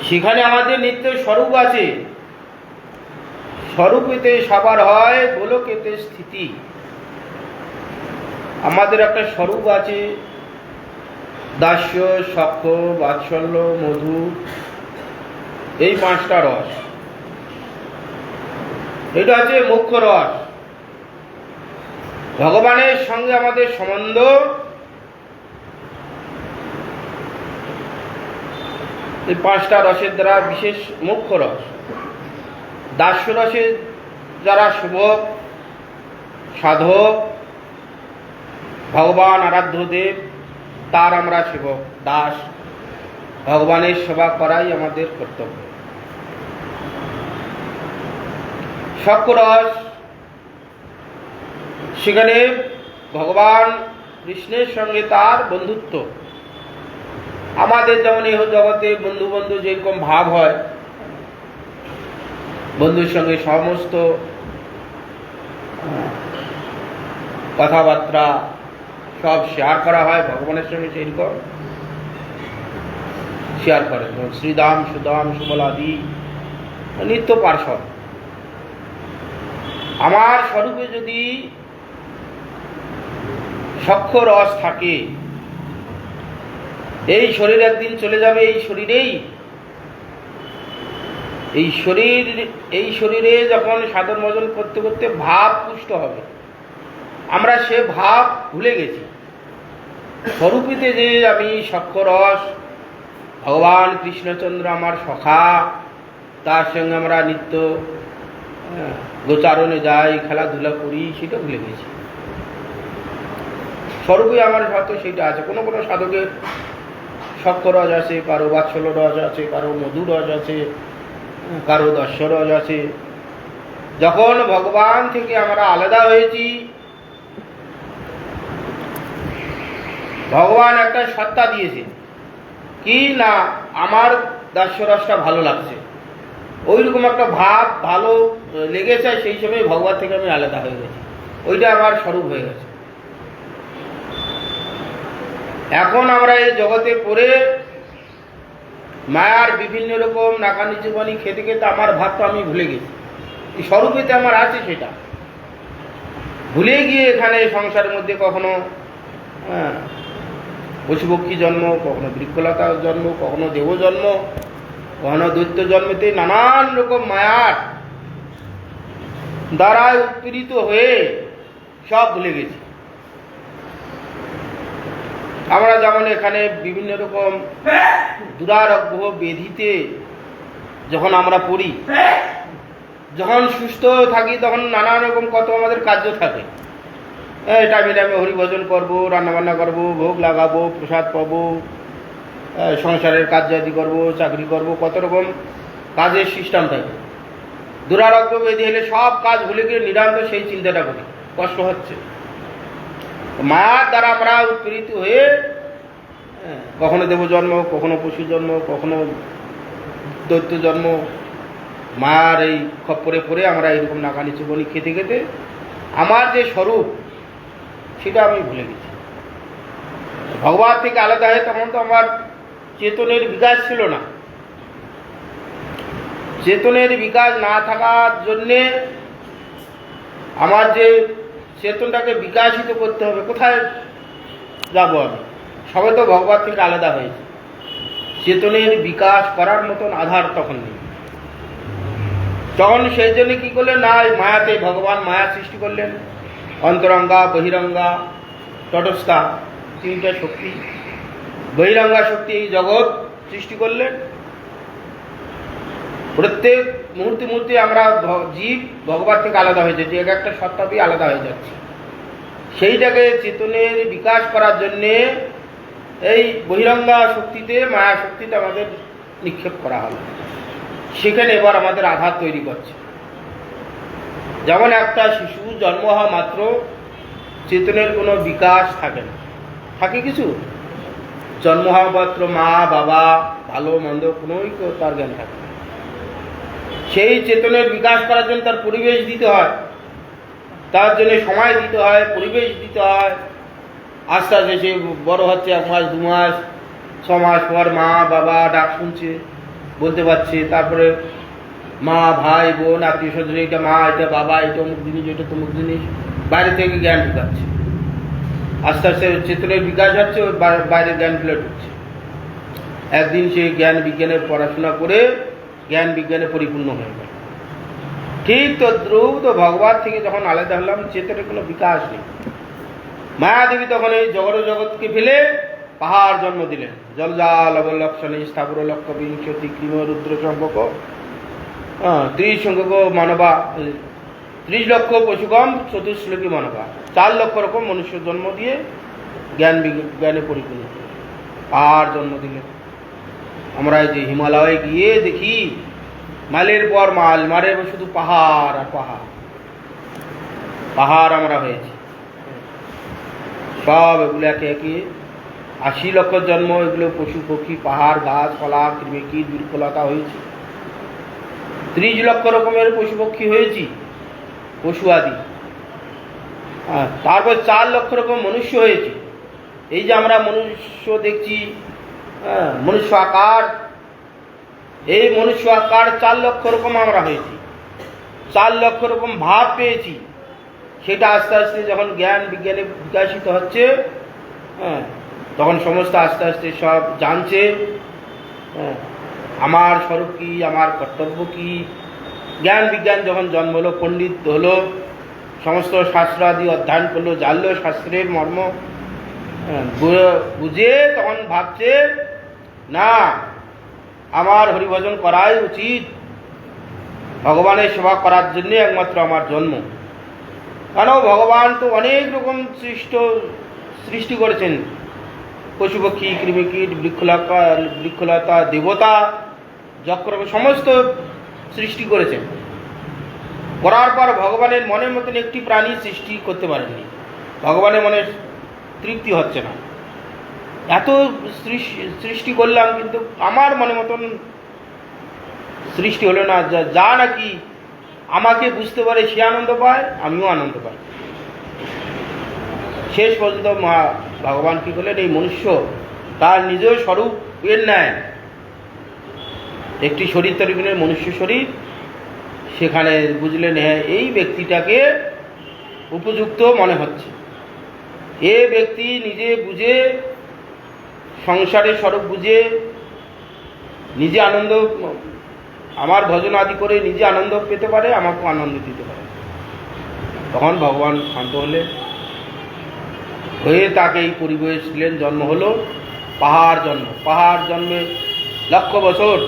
সেখানে আমাদের নিত্য স্বরূপ আছে। স্বরূপেতে সবার হয়, গোলকেতে স্থিতি। আমাদের একটা স্বরূপ আছে, দাস্য, সখ্য, বাৎসল্য, মধু, এই 5টা রস। এটা হচ্ছে মুখ্য রস। ভগবানের সঙ্গে আমাদের সম্বন্ধ এই 5টা রসের দ্বারা বিশেষ মুখ্য রস। দাস্য রসের যারা সেবক, সাধক, ভগবান আরাধ্য দেব, তার আমরা সেবক, দাস। ভগবানের সেবা করাই আমাদের কর্তব্য। সখ্য রস, সেখানে ভগবান কৃষ্ণের সঙ্গে তার বন্ধুত্ব। আমাদের যেমন এই জগতে বন্ধু বন্ধু যেরকম ভাব হয়, বন্ধুর সঙ্গে সমস্ত কথাবার্তা সব শেয়ার করা হয়, ভগবানের সঙ্গে সেরকম শেয়ার করে। শ্রীদাম, সুদাম, সুবলাদি নিত্য পার্শ্বদ। আমার স্বরূপে যদি সখ্য রস থাকে, এই শরীর একদিন চলে যাবে, এই শরীরে যখন সাধন ভজন করতে করতে ভাব পুষ্ট হবে, আমরা সে ভাব ভুলে গেছি। স্বরূপেতে যে আমি সখ্য রস, ভগবান কৃষ্ণচন্দ্র আমার সখা, তার সঙ্গে আমরা নিত্য গোচারণে যাই, খেলাধুলা করি, সেটা ভুলে গেছি। স্বরূপে আমার হয়তো সেটা আছে। কোনো কোনো সাধকের সখ্য রস আছে, কারো বাৎসল্য রস আছে, কারো মধু রস আছে, কারো দস্য রস আছে। যখন ভগবান থেকে আমরা আলাদা হয়েছি, ভগবান একটা সত্তা দিয়েছে কি না, আমার দাস্য রসটা ভালো লাগছে, ওইরকম একটা ভাব ভালো লেগেছে, সেই সময় ভগবান থেকে আমি আলাদা হয়ে গেছি, ওইটা আমার স্বরূপ হয়ে গেছে। এখন আমরা এই জগতে পড়ে মায়ার বিভিন্ন রকম নাকানি জীবনী খেতে খেতে আমার ভাবটা আমি ভুলে গেছি। এই স্বরূপেতে আমার আছে সেটা ভুলে গিয়ে এখানে সংসারের মধ্যে কখনো পশুপক্ষী জন্ম, কখনো বৃক্ষলতা জন্ম, কখনো দেব জন্ম, কখনো দৈত্য জন্মেতে নানান রকম মায়ার দ্বারায় উৎপীড়িত হয়ে সব ভুলে গেছি। আমরা যেমন এখানে বিভিন্ন রকম দুরারোগ্য ব্যাধিতে যখন আমরা পড়ি, যখন সুস্থ থাকি তখন নানা রকম কত আমাদের কার্য থাকে। টাইমে টাইমে হরিভজন করবো, রান্নাবান্না করবো, ভোগ লাগাবো, প্রসাদ পাবো, সংসারের কাজ আদি করবো, চাকরি করবো, কত রকম কাজের সিস্টেম থাকে। দুরারোগ্য ব্যাধি এলে সব কাজ ভুলে গিয়ে নিরান্ত সেই চিন্তাটা করি, কষ্ট হচ্ছে। মায়ার দ্বারা আমরা উৎপীড়িত হয়ে কখনো দেব জন্ম, কখনো পশু জন্ম, কখনো দৈত্য জন্ম, মায়ার এই খপ্পরে পড়ে আমরা এইরকম নাকানি চুবনি খেতে খেতে আমার যে স্বরূপ সেটা আমি ভুলে গেছি। ভগবান থেকে আলাদা হয়ে তখন তো আমার চেতনের বিকাশ ছিল না। চেতনের বিকাশ না থাকার জন্যে আমার যে চেতনটাকে বিকাশিত করতে হবে, কোথায় যাব আমি? সবে তো ভগবান থেকে আলাদা হয়েছে, চেতনের বিকাশ করার মতন আধার তখন নেই। তখন সেই জন্য কি করলেন না, মায়াতে ভগবান মায়া সৃষ্টি করলেন, অন্তরঙ্গা বহিরঙ্গা তটস্থা তিনটা শক্তি। বহিরঙ্গা শক্তি এই জগৎ সৃষ্টি করলেন। প্রত্যেক মুহূর্তে মুহূর্তে আমরা জীব ভগবান থেকে আলাদা হয়ে যাচ্ছি, এক একটা সত্তাতেই আলাদা হয়ে যাচ্ছে। সেইটাকে চেতনের বিকাশ করার জন্যে এই বহিরঙ্গা শক্তিতে মায়া শক্তিতে আমাদের নিক্ষেপ করা হলো। সেখানে এবার আমাদের আঘাত তৈরি করছে। যেমন একটা শিশু জন্ম হওয়া মাত্র চেতনের কোনো বিকাশ থাকে না, থাকে কিছু? জন্ম হওয়া মাত্র মা বাবা ভালো মন্দ কোনোই তার জ্ঞান থাকে না। সেই চেতনের বিকাশ করার জন্য তার পরিবেশ দিতে হয়, তার জন্য সময় দিতে হয়, পরিবেশ দিতে হয়। আস্তে আস্তে সে বড় হচ্ছে, 1 মাস 2 মাস 6 মাস পর মা বাবা ডাক শুনছে, বলতে পারছে। তারপরে মা ভাই বোন আত্মীয় স্বজন, এটা মা এটা বাবা এটা অমুক জিনিস এটা তমুক জিনিস, বাইরে থেকে জ্ঞান ঢুকাচ্ছে। আস্তে আস্তে চেতনের বিকাশ হচ্ছে, ওই বাইরের জ্ঞানগুলো ঢুকছে। একদিন সে জ্ঞান বিজ্ঞানের পড়াশোনা করে জ্ঞান বিজ্ঞানে পরিপূর্ণ হয়ে গেল। ঠিক তদ্রূপ তো ভগবান থেকে যখন আলাদা হলাম, চেতনের কোনো বিকাশ নেই। মায়াদেবী তখন এই জগৎকে ফেলে পাহাড় জন্ম দিলেন। জলজাল অবলক্ষণে স্থাবর লক্ষ বিংশতি কৃম রুদ্র সম্পর্ক 30 সংখ্যক মানবা, 30 লক্ষ পশুগম চতুর্শ্লোকী মানবা, 4 লক্ষ রকম মনুষ্য জন্ম দিয়ে জ্ঞান বিজ্ঞানে পরিপূর্ণ পাহাড় জন্ম দিলেন। আমরা এই যে হিমালয়ে গিয়ে দেখি মাইলের পর মাইল, মারে শুধু পাহাড় আর পাহাড়, পাহাড় আমরা হয়েছি। সব এগুলো একে একে 80 লক্ষ জন্ম, এগুলো পশু পক্ষী পাহাড় গাছপালা কৃমিকীট বৃক্ষলতা হয়েছে। 30 লক্ষ রকমের পশু পক্ষী হয়েছি, পশু আদি। তারপর 4 লক্ষ রকম মনুষ্য হয়েছে। এই যে আমরা মনুষ্য দেখছি, মনুষ্য আকার, এই মনুষ্য আকার 4 লক্ষ রকম আমরা হয়েছি। 4 লক্ষ রকম ভাব পেয়েছি। সেটা আস্তে আস্তে যখন জ্ঞান বিজ্ঞানে বিকাশিত হচ্ছে, তখন সমস্ত আস্তে আস্তে সব জানছে আমার স্বরূপ কী, আমার কর্তব্য কী। জ্ঞান বিজ্ঞান যখন জন্ম হলো, পণ্ডিত হলো, সমস্ত শাস্ত্র আদি অধ্যয়ন করলো, জানলো শাস্ত্রের মর্ম, বুঝে তখন ভাবছে না আমার হরিভজন করাই উচিত, ভগবানের সেবা করার জন্য একমাত্র আমার জন্ম। কেন ভগবান তো অনেক রকম সৃষ্টি করেছেন, পশু পক্ষী কৃমিকীট বৃক্ষলতা দেবতা যক্র সমস্ত সৃষ্টি করেছেন। করার পর ভগবানের মনের মতন একটি প্রাণী সৃষ্টি করতে পারেননি। ভগবানের মনে তৃপ্তি হচ্ছে না, এত সৃষ্টি করলাম কিন্তু আমার মনের মতন সৃষ্টি হলো না, যা নাকি আমাকে বুঝতে পারে সে আনন্দ পায়, আমিও আনন্দ পাই। শেষ পর্যন্ত ভগবান কি করলেন, এই মনুষ্য তার নিজ স্বরূপের ন্যায় একটি শরীর তৈরি করলেন, মনুষ্য শরীর। সেখানে বুঝলেন হ্যাঁ এই ব্যক্তিটাকে উপযুক্ত মনে হচ্ছে, এ ব্যক্তি নিজে বুঝে সংসারের স্বরূপ বুঝে নিজে আনন্দ, আমার ভজন আদি করে নিজে আনন্দ পেতে পারে, আমাকেও আনন্দ দিতে পারে। তখন ভগবান শান্ত হলেন, হয়ে তাকে এই পরিবেশ দিলেন। জন্ম হলো পাহাড় জন্ম। পাহাড় জন্মে লক্ষ বছর,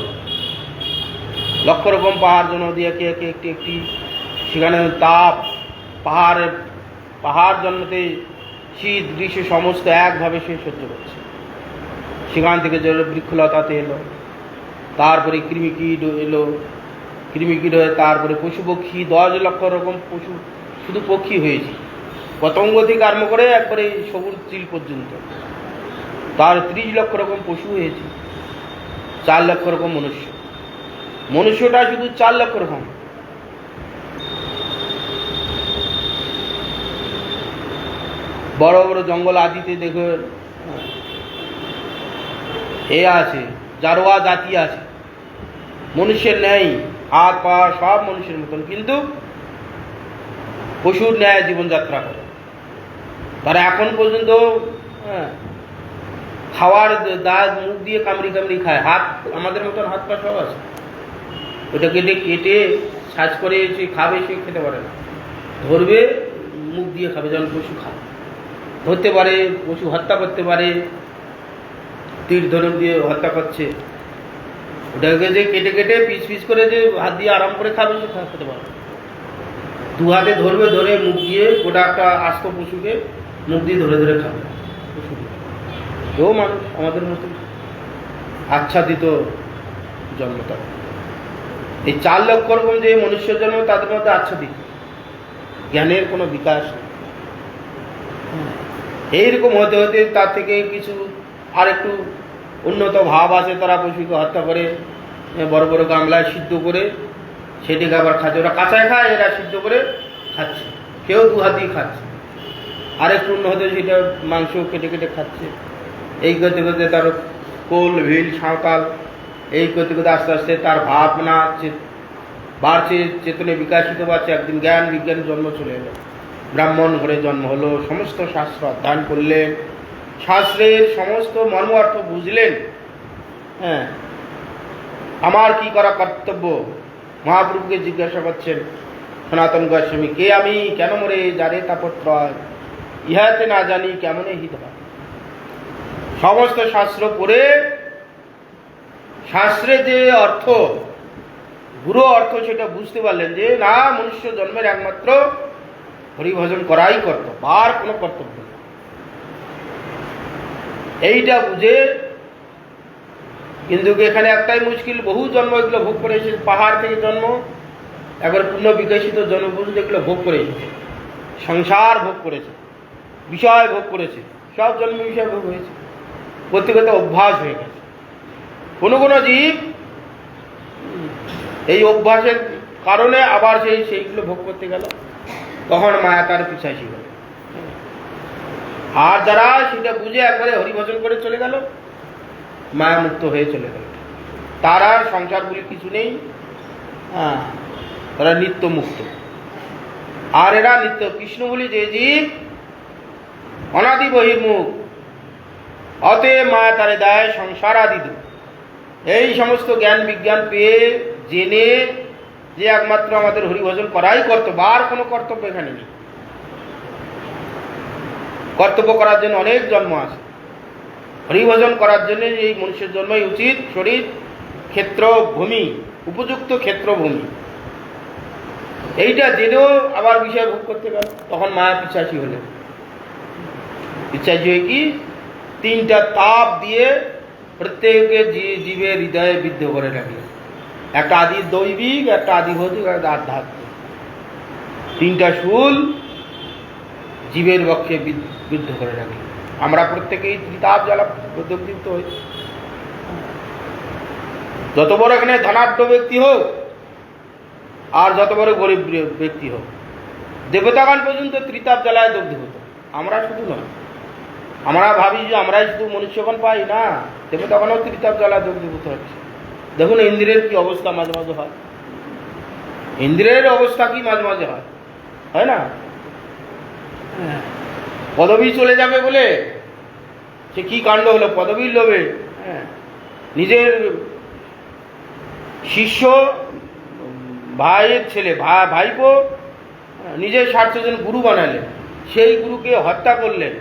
লক্ষ রকম পাহাড় জন্ম দিয়ে একে একে একটি একটি সেখানে তাপ, পাহাড় জন্মতে শীত গ্রীষ্ম সমস্ত একভাবে সে সহ্য করছে। সেখান থেকে বৃক্ষলতাতে এলো, তারপরে কৃমিকীট এলো, কৃমিকীট হয়ে তারপরে পশু পক্ষী 10 লক্ষ রকম পশু শুধু পক্ষী হয়েছে, পতঙ্গ থেকে আরম্ভ করে একবারে সবুজ চিল পর্যন্ত। তার 30 লক্ষ রকম পশু হয়েছে, 4 লক্ষ রকম মনুষ্য। মনুষ্যটা শুধু 4 লক্ষ রকম। বড় বড় জঙ্গল আদিতে দেখো এ আছে, জারোয়া জাতি আছে, মনুষ্যের নেই, হাত পা সব মানুষের মতন, কিন্তু পশুর ন্যায় জীবনযাত্রা করে। তারা এখন পর্যন্ত খাওয়ার দাঁত মুখ দিয়ে কামড়ি কামড়ি খায়, হাত আমাদের মতন হাত পা সব আছে, ওটা কেটে কেটে সাজ করে সে খাবে, সে খেতে পারে না, ধরবে মুখ দিয়ে খাবে, যেমন পশু খায়, ধরতে পারে, পশু হত্যা করতে পারে, তীর ধনুক দিয়ে হত্যা করছে, ওটাকে যে কেটে কেটে পিস পিস করে যে হাত দিয়ে আরাম করে খাবে, সে খেতে পারে। দু হাতে ধরবে, ধরে মুখ দিয়ে গোটা একটা আস্ত পশুকে মুখ দিয়ে ধরে ধরে খাবে। এও মানুষ আমাদের মতো আচ্ছাদিত জন্ম তার। এই 4 লক্ষ রকম যে মনুষ্য জন্ম, তাদের মধ্যে আচ্ছাদিত, জ্ঞানের কোনো বিকাশ নেই। এইরকম হতে হতে তার থেকে কিছু আর একটু উন্নত ভাব আছে, তারা পশুকে হত্যা করে বড় বড় গামলায় সিদ্ধ করে সেটাকে আবার খাচ্ছে। ওরা কাঁচায় খায়, এরা সিদ্ধ করে খাচ্ছে, কেউ 2 হাতেই খাচ্ছে। আরেকটু উন্নত হতে সেটা মাংস কেটে কেটে খাচ্ছে। এই করতে করতে তার কোল ভিল সাঁওতাল, এই করতে করতে আস্তে আস্তে তার ভাবনা বাড়ছে, চেতনে বিকাশিত পাচ্ছে। একদিন জ্ঞান বিজ্ঞান জন্ম চলে এলো, ব্রাহ্মণ ঘরে জন্ম হলো, সমস্ত শাস্ত্র অধ্যয়ন করলেন, শাস্ত্রের সমস্ত মর্ম অর্থ বুঝলেন। হ্যাঁ, আমার কি করা কর্তব্য? মহাপ্রভুকে জিজ্ঞাসা করছেন সনাতন গোস্বামী, কে আমি, কেন মরে যারে তাপত্রয়, ইহাতে না জানি কেমনে হিত হয়। সমস্ত শাস্ত্র পড়ে শাস্ত্রে যে অর্থ, গুরু অর্থ, সেটা বুঝতে পারলেন যে না, মনুষ্য জন্মের একমাত্র হরিভজন করাই কর্তব্য, আর কোনো কর্তব্য নেই। এইটা বুঝে, কিন্তু এখানে একটাই মুশকিল, বহু জন্ম এগুলো ভোগ করে এসেছে, পাহাড় থেকে জন্ম, একবার পূর্ণ বিকশিত জন্মপুরুষ এগুলো ভোগ করে এসেছে, সংসার ভোগ করেছে, বিষয় ভোগ করেছে, সব জন্ম বিষয় ভোগ হয়েছে, করতে করতে অভ্যাস হয়ে গেছে। কোনো কোনো জীব এই অভ্যাসের কারণে আবার সেইগুলো ভোগ করতে গেল, তখন মায়া তার পিছাসি গেল। আর যারা সেটা বুঝে একবারে হরিভজন করে চলে গেল, মায়া মুক্ত হয়ে চলে গেল, তার আর সংসার বলে কিছু নেই। তারা নিত্য মুক্ত। আর এরা নিত্য কৃষ্ণ বলি যে জীব অনাদি বহির্মুখ, অতএব মায়া তারে দেয় সংসার আদি দুঃখ। এই সমস্ত জ্ঞান বিজ্ঞান পেয়ে জেনে যে একমাত্র আমাদের হরিভজন করাই কর্তব্য, আর কোনো কর্তব্য এখানে নেই। কর্তব্য করার জন্য অনেক জন্ম আছে, হরিভজন করার জন্য এই মনুষ্যের জন্মই উচিত। শরীর ক্ষেত্র ভূমি, উপযুক্ত ক্ষেত্র ভূমি, এইটা জেনেও আবার বিষয় ভোগ করতে গেল, তখন মায়া পিছাসী হলেন। পিছাসী হয়ে কি 3টা তাপ দিয়ে প্রত্যেককে জীবের হৃদয়ে বিদ্ধ করে রাখলেন। একটা আদি দৈবিক, একটা আদি ভৌতিক, একটা আধ্যাত্মিক। 3টা শুল জীবের পক্ষে বিদ্ধ করে রাখলেন। আমরা প্রত্যেকেই ত্রিতাপ জ্বালা প্রদীপ্ত হই। যত বড় এখানে ধনাঢ্য ব্যক্তি হোক আর যত বড় গরিব ব্যক্তি হোক, দেবতাগণ পর্যন্ত ত্রিতাপ জ্বালায় দগ্ধীভূত। আমরা শুধু নয়, আমরা ভাবি যে আমরাই শুধু মনুষ্যগণ পাই, না, দেবতাগণও ত্রিতাপ জ্বালায় দগ্ধীভূত হচ্ছে। দেখুন ইন্দ্রের কি অবস্থা মাঝে মাঝে হয়, ইন্দ্রের অবস্থা কি মাঝে মাঝে হয় না? পদবী চলে যাবে বলে সে কি কাণ্ড হলো, পদবীর লোভে নিজের শিষ্য ভাইয়ের ছেলে, ভাইপো নিজের স্বার্থজন গুরু বানালেন, সেই গুরুকে হত্যা করলেন।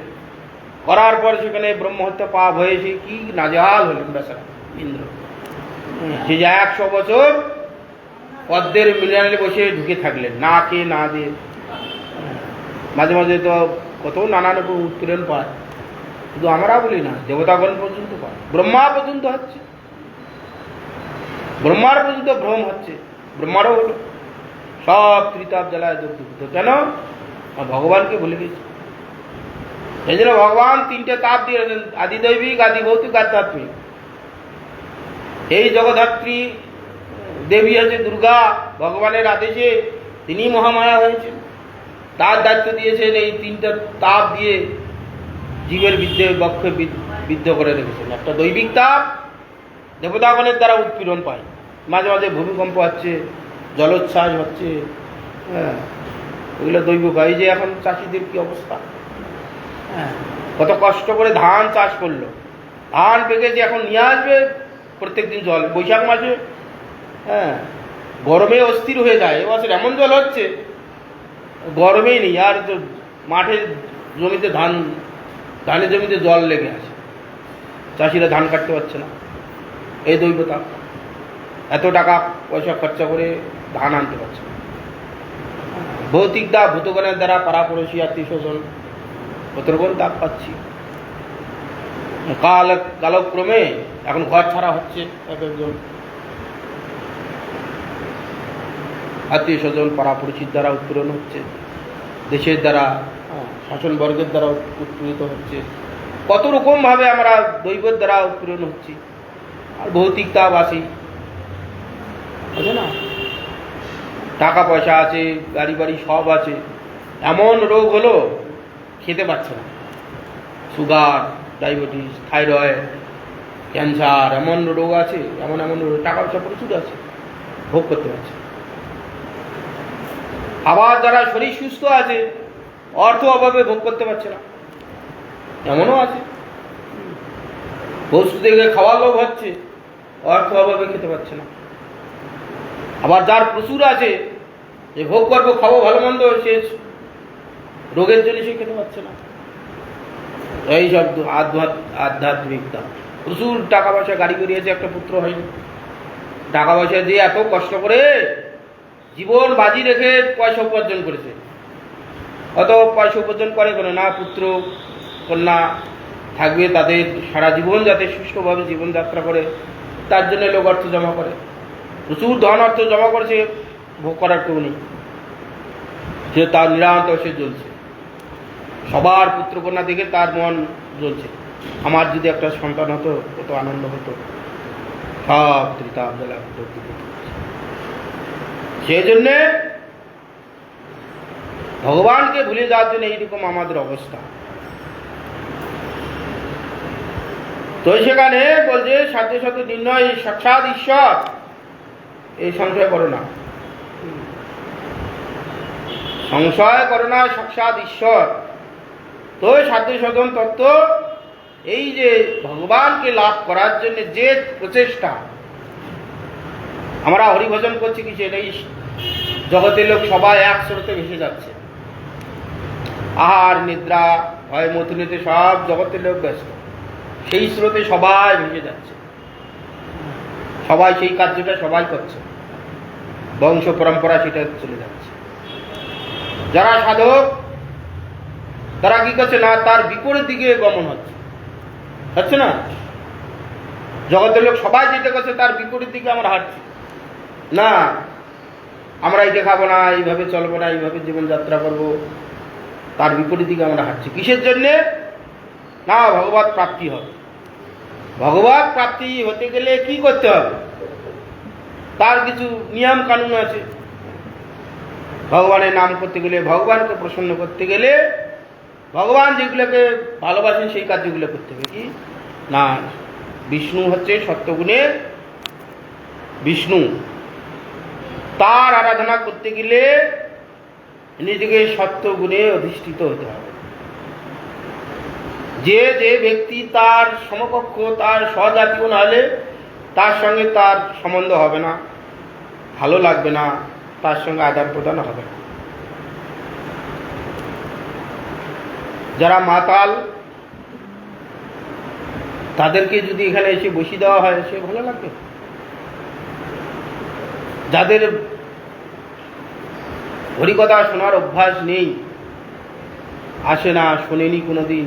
করার পর সেখানে ব্রহ্মহত্যা পাপ হয়েছে, কি নাজেহাল হলেন বেচারা ইন্দ্র। সে যে 100 বছর পদ্মের মিনারে বসে ঢুকে থাকলেন, না খেয়ে না দিয়ে। মাঝে মাঝে তো কত নানান রকম উত্তরণ পায়, শুধু আমরা বলি না, দেবতাগণ পর্যন্ত পায়, ব্রহ্মা পর্যন্ত হচ্ছে, ব্রহ্মার পর্যন্ত ভ্রম হচ্ছে, ব্রহ্মারও হলো। সব ত্রিতাপ জ্বালায় দগ্ধীভূত। কেন? ভগবানকে ভুলে গেছে। এই জন্য ভগবান 3টে তাপ দিয়ে আদি দৈবিক, আদি ভৌতিক, আধ্যাত্মিক। এই জগদ্ধাত্রী দেবী আছে দুর্গা, ভগবানের আদেশে তিনি মহামায়া হয়েছেন, তার দায়িত্ব দিয়েছেন এই 3টা তাপ দিয়ে জীবের বক্ষে বিদ্ধ করে রেখেছেন। একটা দৈবিক তাপ, দেবতাগণের দ্বারা উৎপীড়ন পায়, মাঝে মাঝে ভূমিকম্প হচ্ছে, জলোচ্ছ্বাস হচ্ছে, ওইগুলো দৈবিক হয়। যে এখন চাষিদের কি অবস্থা, কত কষ্ট করে ধান চাষ করলো, ধান পেকেছে, এখন নিয়ে আসবে প্রত্যেকদিন জল। বৈশাখ মাসে হ্যাঁ গরমে অস্থির হয়ে যায়। এবছর এমন জল হচ্ছে গরমেই নেই, আর মাঠের জমিতে ধানের জমিতে জল লেগে আছে, চাষিরা ধান কাটতে পারছে না। এই দৈবতা এত টাকা পয়সা খরচা করে ধান আনতে পারছে না। ভৌতিক দাব, ভূতগণের দ্বারা পাড়াপড়শি আত্মীয় স্বজন কত রকম দাব পাচ্ছি। কালক্রমে এখন ঘর ছাড়া হচ্ছে, এক একজন আত্মীয় স্বজন পাড়াপড়শির দ্বারা উৎপীড়ন হচ্ছে, দেশের দ্বারা শাসনবর্গের দ্বারা উৎপীড়িত হচ্ছে। কত রকমভাবে আমরা দৈবের দ্বারা উৎপীড়ন হচ্ছি। আর ভৌতিক তাপ আছে না, টাকা পয়সা আছে, গাড়ি বাড়ি সব আছে, এমন রোগ হলো খেতে পাচ্ছে না। সুগার, ডায়াবেটিস, থাইরয়েড, ক্যান্সার, এমন রোগ আছে, এমন রোগ, টাকা পয়সা প্রচুর আছে, ভোগ করতে পারছে। আবার যারা শরীর সুস্থ আছে, অর্থ অভাবে ভোগ করতে পারছে না, এমনও আছে। বস্তু থেকে খাওয়ার লোভ হচ্ছে, অর্থ অভাবে খেতে পারছে না। আবার যার প্রচুর আছে, যে ভোগ করবো, খাবো ভালো মন্দ, সে রোগের জন্য সে খেতে পারছে না। এই সব আধ্যাত্মিকতা। প্রচুর টাকা পয়সা, গাড়ি করিয়েছে, একটা পুত্র হয়নি। টাকা পয়সা দিয়ে এত কষ্ট করে জীবন বাজি রেখে পয়সা উপার্জন করেছে, অত পয়সা উপার্জন করে কোনো না, পুত্র কন্যা থাকবে, তাদের সারা জীবন যাতে সুষ্ঠুভাবে জীবনযাত্রা করে, তার জন্য লোক অর্থ জমা করে। প্রচুর ধন অর্থ জমা করেছে, ভোগ করার কেউ নেই, সে তার নিরান্ত সে জ্বলছে। সবার পুত্রকন্যা দেখে তার মন জ্বলছে, আমার যদি একটা সন্তান হতো কত আনন্দ হতো। সব ত্রিতাপ জ্বালা। সেই জন্যে ভগবানকে ভুলে যাওয়ার জন্য এইরকম আমাদের অবস্থা। তো সেখানে বলছে সাথে সাথে নির্ণয় সাক্ষাৎ ঈশ্বর, এই সংশয় করো না, সংশয় করো না, সাক্ষাৎ ঈশ্বর। তো সাধ্য সাধন তত্ত্ব, এই যে ভগবানকে লাভ করার জন্য যে প্রচেষ্টা, আমরা হরিভজন করছি কি, সেটাই জগতের লোক সবাই এক স্রোতে ভেসে যাচ্ছে। আহার নিদ্রা ভয় মথুনিতে সব জগতের লোক ব্যস্ত, সেই স্রোতে সবাই ভেসে যাচ্ছে, সবাই সেই কার্যটা সবাই করছে, বংশ পরম্পরা সেটা চলে যাচ্ছে। যারা সাধক তারা কি করছে না, তার বিপরীত দিকে গমন হচ্ছে না। জগতের লোক সবাই যেটা করছে তার বিপরীত দিকে আমরা হাঁটছি না, আমরা এটা খাবো না, এইভাবে চলবো না, এইভাবে জীবনযাত্রা করবো, তার বিপরীত দিকে আমরা হাঁটছি। কিসের জন্যে না, ভগবত প্রাপ্তি হবে। ভগবত প্রাপ্তি হতে গেলে কি করতে হবে, তার কিছু নিয়ম কানুন আছে। ভগবানের নাম করতে গেলে, ভগবানকে প্রসন্ন করতে গেলে, ভগবান যেগুলোকে ভালোবাসেন সেই কার্যগুলো করতে হবে। কি না, বিষ্ণু হচ্ছে সত্যগুণের বিষ্ণু, তার আরাধনা করতে গেলে নিজেকে সত্যগুণে অধিষ্ঠিত হতে হবে। যে যে ব্যক্তি তার সমকক্ষ, তার স্বজাতীয় না হলে তার সঙ্গে তার সম্বন্ধ হবে না, ভালো লাগবে না, তার সঙ্গে আদান প্রদান হবে না। যারা মাতাল তাদেরকে যদি এখানে এসে বসিয়ে দেওয়া হয়, সে ভালো লাগবে। যাদের হরিকথা শোনার অভ্যাস নেই, আসে না, শোনেনি কোনোদিন,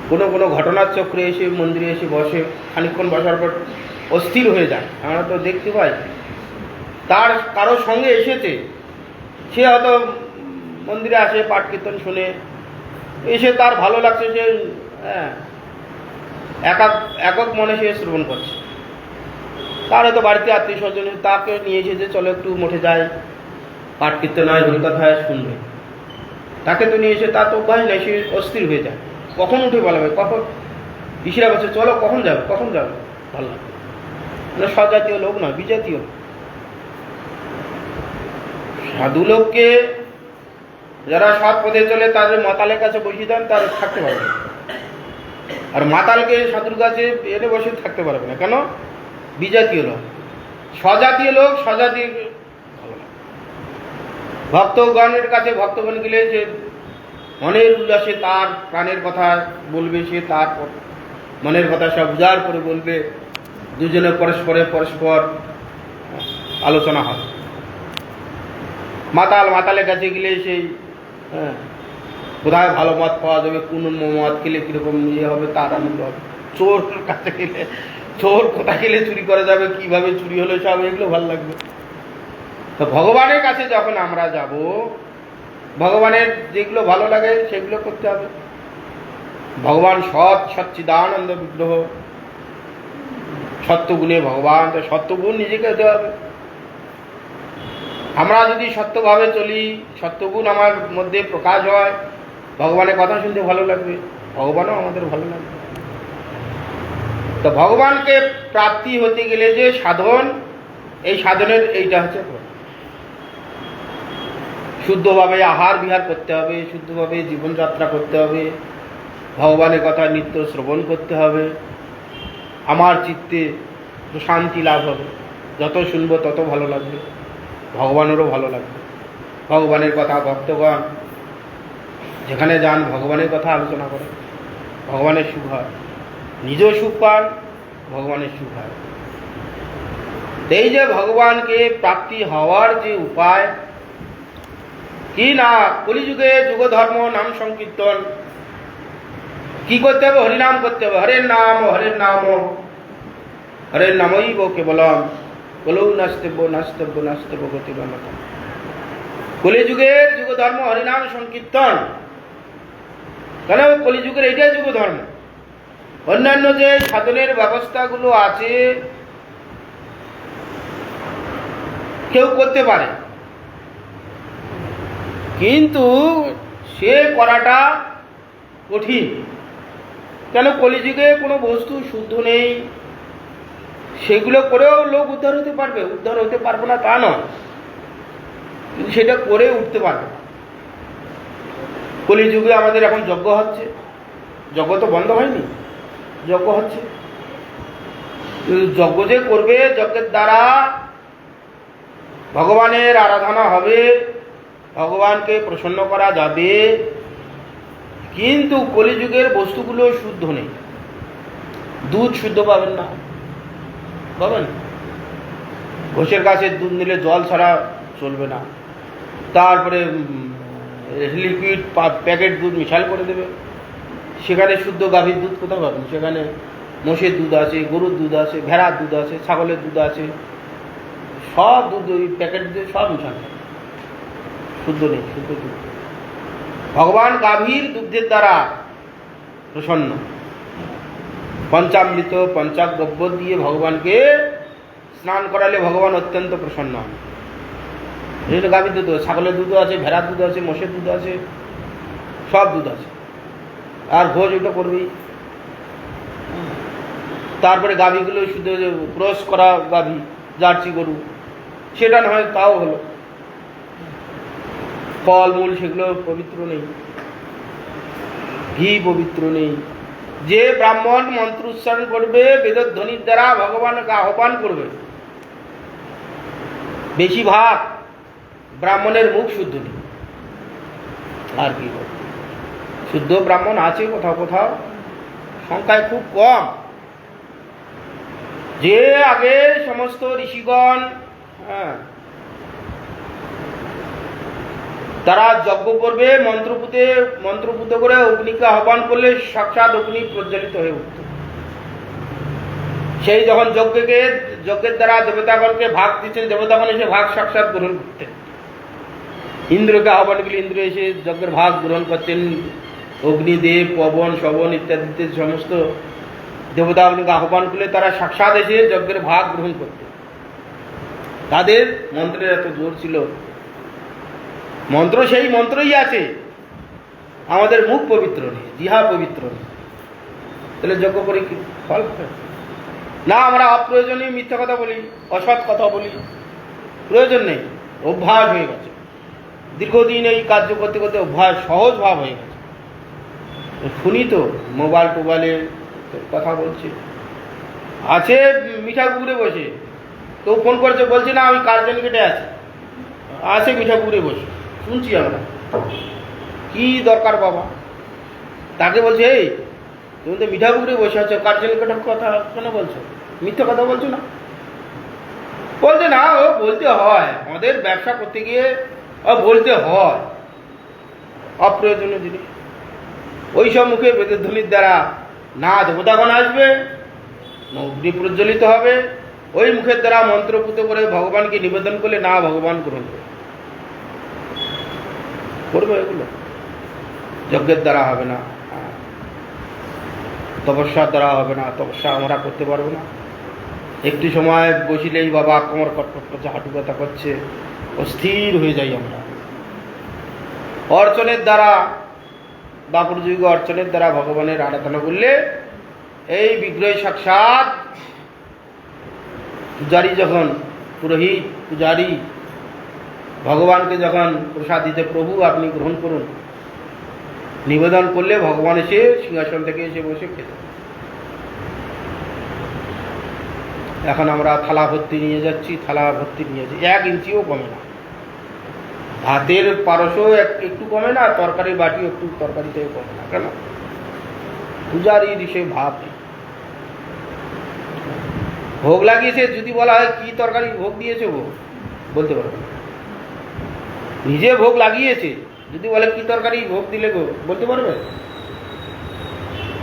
কোনো ঘটনার চক্রে এসে মন্দিরে এসে বসে, খানিকক্ষণ বসার পর অস্থির হয়ে যায়, আমরা তো দেখতে পাই। তার কারোর সঙ্গে এসেছে, সে হয়তো মন্দিরে আসে, পাঠ কীর্তন শুনে এসে তার ভালো লাগছে, সে একক মনে সে শ্রবণ করছে। তার হয়তো বাড়িতে আত্মীয় স্বজন তাকে নিয়ে এসেছে, চলো একটু মঠে যায়, পাঠ কীর্তন হয়, হরিকথায় শুনবে। তাকে তো নিয়ে এসে তার তো অভ্যাস নেই, সে অস্থির হয়ে যায়। কখন উঠে বলাবে, কখন ঋষিরা বলছে চলো, কখন যাবে ভালো লাগবে। মানে স্বজাতীয় লোক নয়, বিজাতীয়। সাধু লোককে যারা সৎ পথে চলে তাদের মাতালের কাছে বসিয়ে দেন, তার থাকতে পারবে। আর মাতালকে সাধুর কাছে এনে বসে থাকতে পারবে না। কেন? বিজাতীয় লোক। স্বজাতীয় লোক স্বজাতীয় ভালো না। ভক্তগণের কাছে ভক্তগণ গেলে যে মনের উল্লাসে তার প্রাণের কথা বলবে, সে তার মনের কথা সব উজাড় করে বলবে, দুজনে পরস্পর আলোচনা হবে। মাতালের কাছে গেলে সেই কোথায় ভালো মদ পাওয়া যাবে, কোন মদ খেলে কিরকম ইয়ে হবে তার আনন্দ হবে। চোর কাছে গেলে চোর কোথায় গেলে চুরি করা যাবে, কিভাবে চুরি হলো, সব এগুলো ভালো লাগবে। তো ভগবানের কাছে যখন আমরা যাব, ভগবানের যেগুলো ভালো লাগে সেগুলো করতে হবে। ভগবান সচ্চিদানন্দ বিগ্রহ, সত্যগুণে ভগবান, তো সত্যগুণ নিজেকে হতে হবে। আমরা যদি সত্যভাবে চলি, সত্যগুণ আমার মধ্যে প্রকাশ হয়, ভগবানের কথা শুনতে ভালো লাগবে, ভগবানও আমাদের ভালো লাগবে। তো ভগবানকে প্রাপ্তি হতে গেলে যে সাধন, এই সাধনের এইটা হচ্ছে শুদ্ধভাবে আহার বিহার করতে হবে, শুদ্ধভাবে জীবনযাত্রা করতে হবে, ভগবানের কথা নিত্য শ্রবণ করতে হবে। আমার চিত্তে শান্তি লাভ হবে, যত শুনবো তত ভালো লাগবে, ভগবানেরও ভালো লাগবে। ভগবানের কথা ভক্তগণ যেখানে যান ভগবানের কথা আলোচনা করে, ভগবানের সুখ হয়, নিজেও সুখ পান, ভগবানের সুখ হয়। এই যে ভগবানকে প্রাপ্তি হওয়ার যে উপায় কি না, কলিযুগে যুগ ধর্ম নাম সংকীর্তন কি করতে হবে? হরিনাম করতে হবে। হরের নাম হরের নামই কেবলম কলৌ নাস্তব্য গতিরণতা। কলিযুগের যুগ ধর্ম হরিনাম সংকীর্তন। কেন? কলিযুগের এইটাই যুগ ধর্ম। অন্যান্য যে সাধনের ব্যবস্থাগুলো আছে কেউ করতে পারে, কিন্তু সে করাটা কঠিন। কেন? কলিযুগে কোনো বস্তু শুদ্ধ নেই, সেগুলো করেও লোক উদ্ধার হতে পারবে, উদ্ধার হতে পারবে না তা নয়, কিন্তু সেটা করে উঠতে পারবে। কলিযুগে আমাদের এখন যজ্ঞ হচ্ছে, যজ্ঞ তো বন্ধ হয়নি, যজ্ঞ হচ্ছে। যজ্ঞ যে করবে, যজ্ঞের দ্বারা ভগবানের আরাধনা হবে, ভগবানকে প্রসন্ন করা যাবে, কিন্তু কলিযুগের বস্তুগুলো শুদ্ধ নেই। দুধ শুদ্ধ পাবেন না, পাবেন? ঘোষের কাছে দুধ নিলে জল ছাড়া চলবে না, তারপরে লিকুইড প্যাকেট দুধ মিশাল করে দেবে। সেখানে শুদ্ধ গাভীর দুধ কোথাও পাবেন? সেখানে মোষের দুধ আছে, গরুর দুধ আছে, ভেড়ার দুধ আছে, ছাগলের দুধ আছে, সব দুধ ওই প্যাকেট দিয়ে সব মিশানো, শুদ্ধ নেই, শুদ্ধ দুধ। ভগবান গাভীর দুগ্ধের দ্বারা প্রসন্ন, পঞ্চামৃত পঞ্চাগব্য দিয়ে ভগবানকে স্নান করালে ভগবান অত্যন্ত প্রসন্ন হন। এই গাভীর দুধ, ছাগলের দুধ আছে, ভেড়ার দুধ আছে, মোষের দুধ আছে, সব দুধ আছে। আর ভোজ ওটা করবেই। তারপরে গাভীগুলো শুধু ক্রস করা গাভী, জার্সি গরু, সেটা না হয় তাও হলো। ফলমূল সেগুলো পবিত্র নেই, ঘি পবিত্র নেই। যে ব্রাহ্মণ মন্ত্র উচ্চারণ করবে, বেদধ্বনির দ্বারা ভগবানকে আহ্বান করবে, বেশিরভাগ ব্রাহ্মণের মুখ শুদ্ধ নেই। আর কি শুদ্ধ ব্রাহ্মণ আছে কোথাও কোথাও, সংখ্যায় খুব কম। যে আগে সমস্ত ঋষিগণ তারা যজ্ঞ করবে, মন্ত্রপুত করে অগ্নিকে আহ্বান করলে সাক্ষাৎ অগ্নি প্রজ্বলিত হয়ে উঠত। সেই যখন যজ্ঞের দ্বারা দেবতাগণকে ভাগ দিচ্ছেন, দেবতাগণ এসে ভাগ সাক্ষাৎ গ্রহণ করতেন। ইন্দ্রকে আহ্বান করলে ইন্দ্র এসে যজ্ঞের ভাগ গ্রহণ করতেন। অগ্নিদেব, পবন, শবন ইত্যাদিতে সমস্ত দেবতাগণকে আহ্বান করলে তারা সাক্ষাৎ এসে যজ্ঞের ভাগ গ্রহণ করতেন। তাদের মন্ত্রের এত জোর ছিল। মন্ত্র সেই মন্ত্রই আছে, আমাদের মুখ পবিত্র নেই, জিহা পবিত্র নেই, তাহলে যজ্ঞ করে কি ফল না? আমরা অপ্রয়োজনীয় মিথ্যা কথা বলি, অসৎ কথা বলি, প্রয়োজন নেই, অভ্যাস হয়ে গেছে। দীর্ঘদিন এই কার্য করতে করতে অভ্যাস, সহজ ভাব হয়ে গেছে। শুনি তো মোবাইল টোবাইলে কথা বলছে, আছে মিঠাপুকুরে বসে। কেউ ফোন করছে, বলছে না আমি কার্জন গেটে আছি, আছে মিঠাপুকুরে বসে, শুনছি আমরা। কি দরকার বাবা? তাকে বলছে এই তুমি তো মিঠাপুকুরে বসে আছো, কার্জন গেটের কথা কেন বলছো? মিথ্যে কথা বলছো না? বলছে না ও বলতে হয়, আমাদের ব্যবসা করতে গিয়ে বলতে হয় অপ্রয়োজনীয় জিনিস। ওই সব মুখে বেদের ধ্বনির দ্বারা নাচ বোধাগণ আসবে, অগ্নি প্রজ্বলিত হবে, ওই মুখের দ্বারা মন্ত্রপুত করে ভগবানকে নিবেদন করলে না ভগবান গ্রহণ করবে। এগুলো যজ্ঞের দ্বারা হবে না, তপস্যার দ্বারা হবে না, তপস্যা আমরা করতে পারবো না। একটু সময় বসিলেই বাবা কোমর কটকট করছে, হাঁটু ব্যথা করছে, অস্থির হয়ে যাই আমরা। অর্চনের দ্বারা, দাপর যুগে অর্চনের দ্বারা ভগবানের আরাধনা করলে এই বিগ্রহ সাক্ষাৎ পূজারী যখন, পুরোহিত পূজারী ভগবানকে যখন প্রসাদ দিতে, প্রভু আপনি গ্রহণ করুন, নিবেদন করলে ভগবান এসে সিংহাসন থেকে এসে বসে খেতে। এখন আমরা থালা ভর্তি নিয়ে যাচ্ছি, থালা ভর্তি নিয়ে যাচ্ছি, 1 ইঞ্চিও কমে না। ভাতের পারসও একটু কমে না, তরকারি বাটি একটু তরকারিতেও কমে না। কেন? পূজারীর সে ভাব নেই। ভোগ লাগিয়েছে, যদি বলা হয় কি তরকারি ভোগ দিয়েছে, ভোগ বলতে পারবে না। নিজে ভোগ লাগিয়েছে, যদি বলে কি তরকারি ভোগ দিলে গো, বলতে পারবে?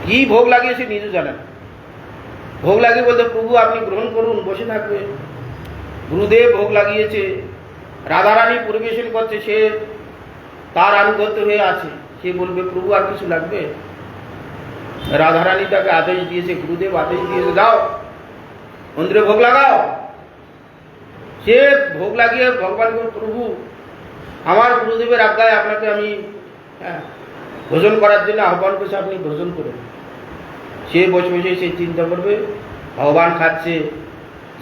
কি ভোগ লাগিয়েছে নিজে জানে না। ভোগ লাগিয়ে বলতে প্রভু আপনি গ্রহণ করুন, বসে থাকবে। গুরুদেব ভোগ লাগিয়েছে, রাধারানী পরিবেশন করছে, সে তার আনুগত্য হয়ে আছে, সে বলবে প্রভু আর কিছু লাগবে? রাধারানী তাকে আদেশ দিয়েছে, গুরুদেব আদেশ দিয়েছে যাও মন্দিরে ভোগ লাগাও। সে ভোগ লাগিয়ে ভগবান প্রভু আমার গুরুদেবের আজ্ঞায় আপনাকে আমি ভোজন করার জন্য আহ্বান করছি, আপনি ভোজন করুন। সে বসে বসে সে চিন্তা করবে, ভগবান খাচ্ছে,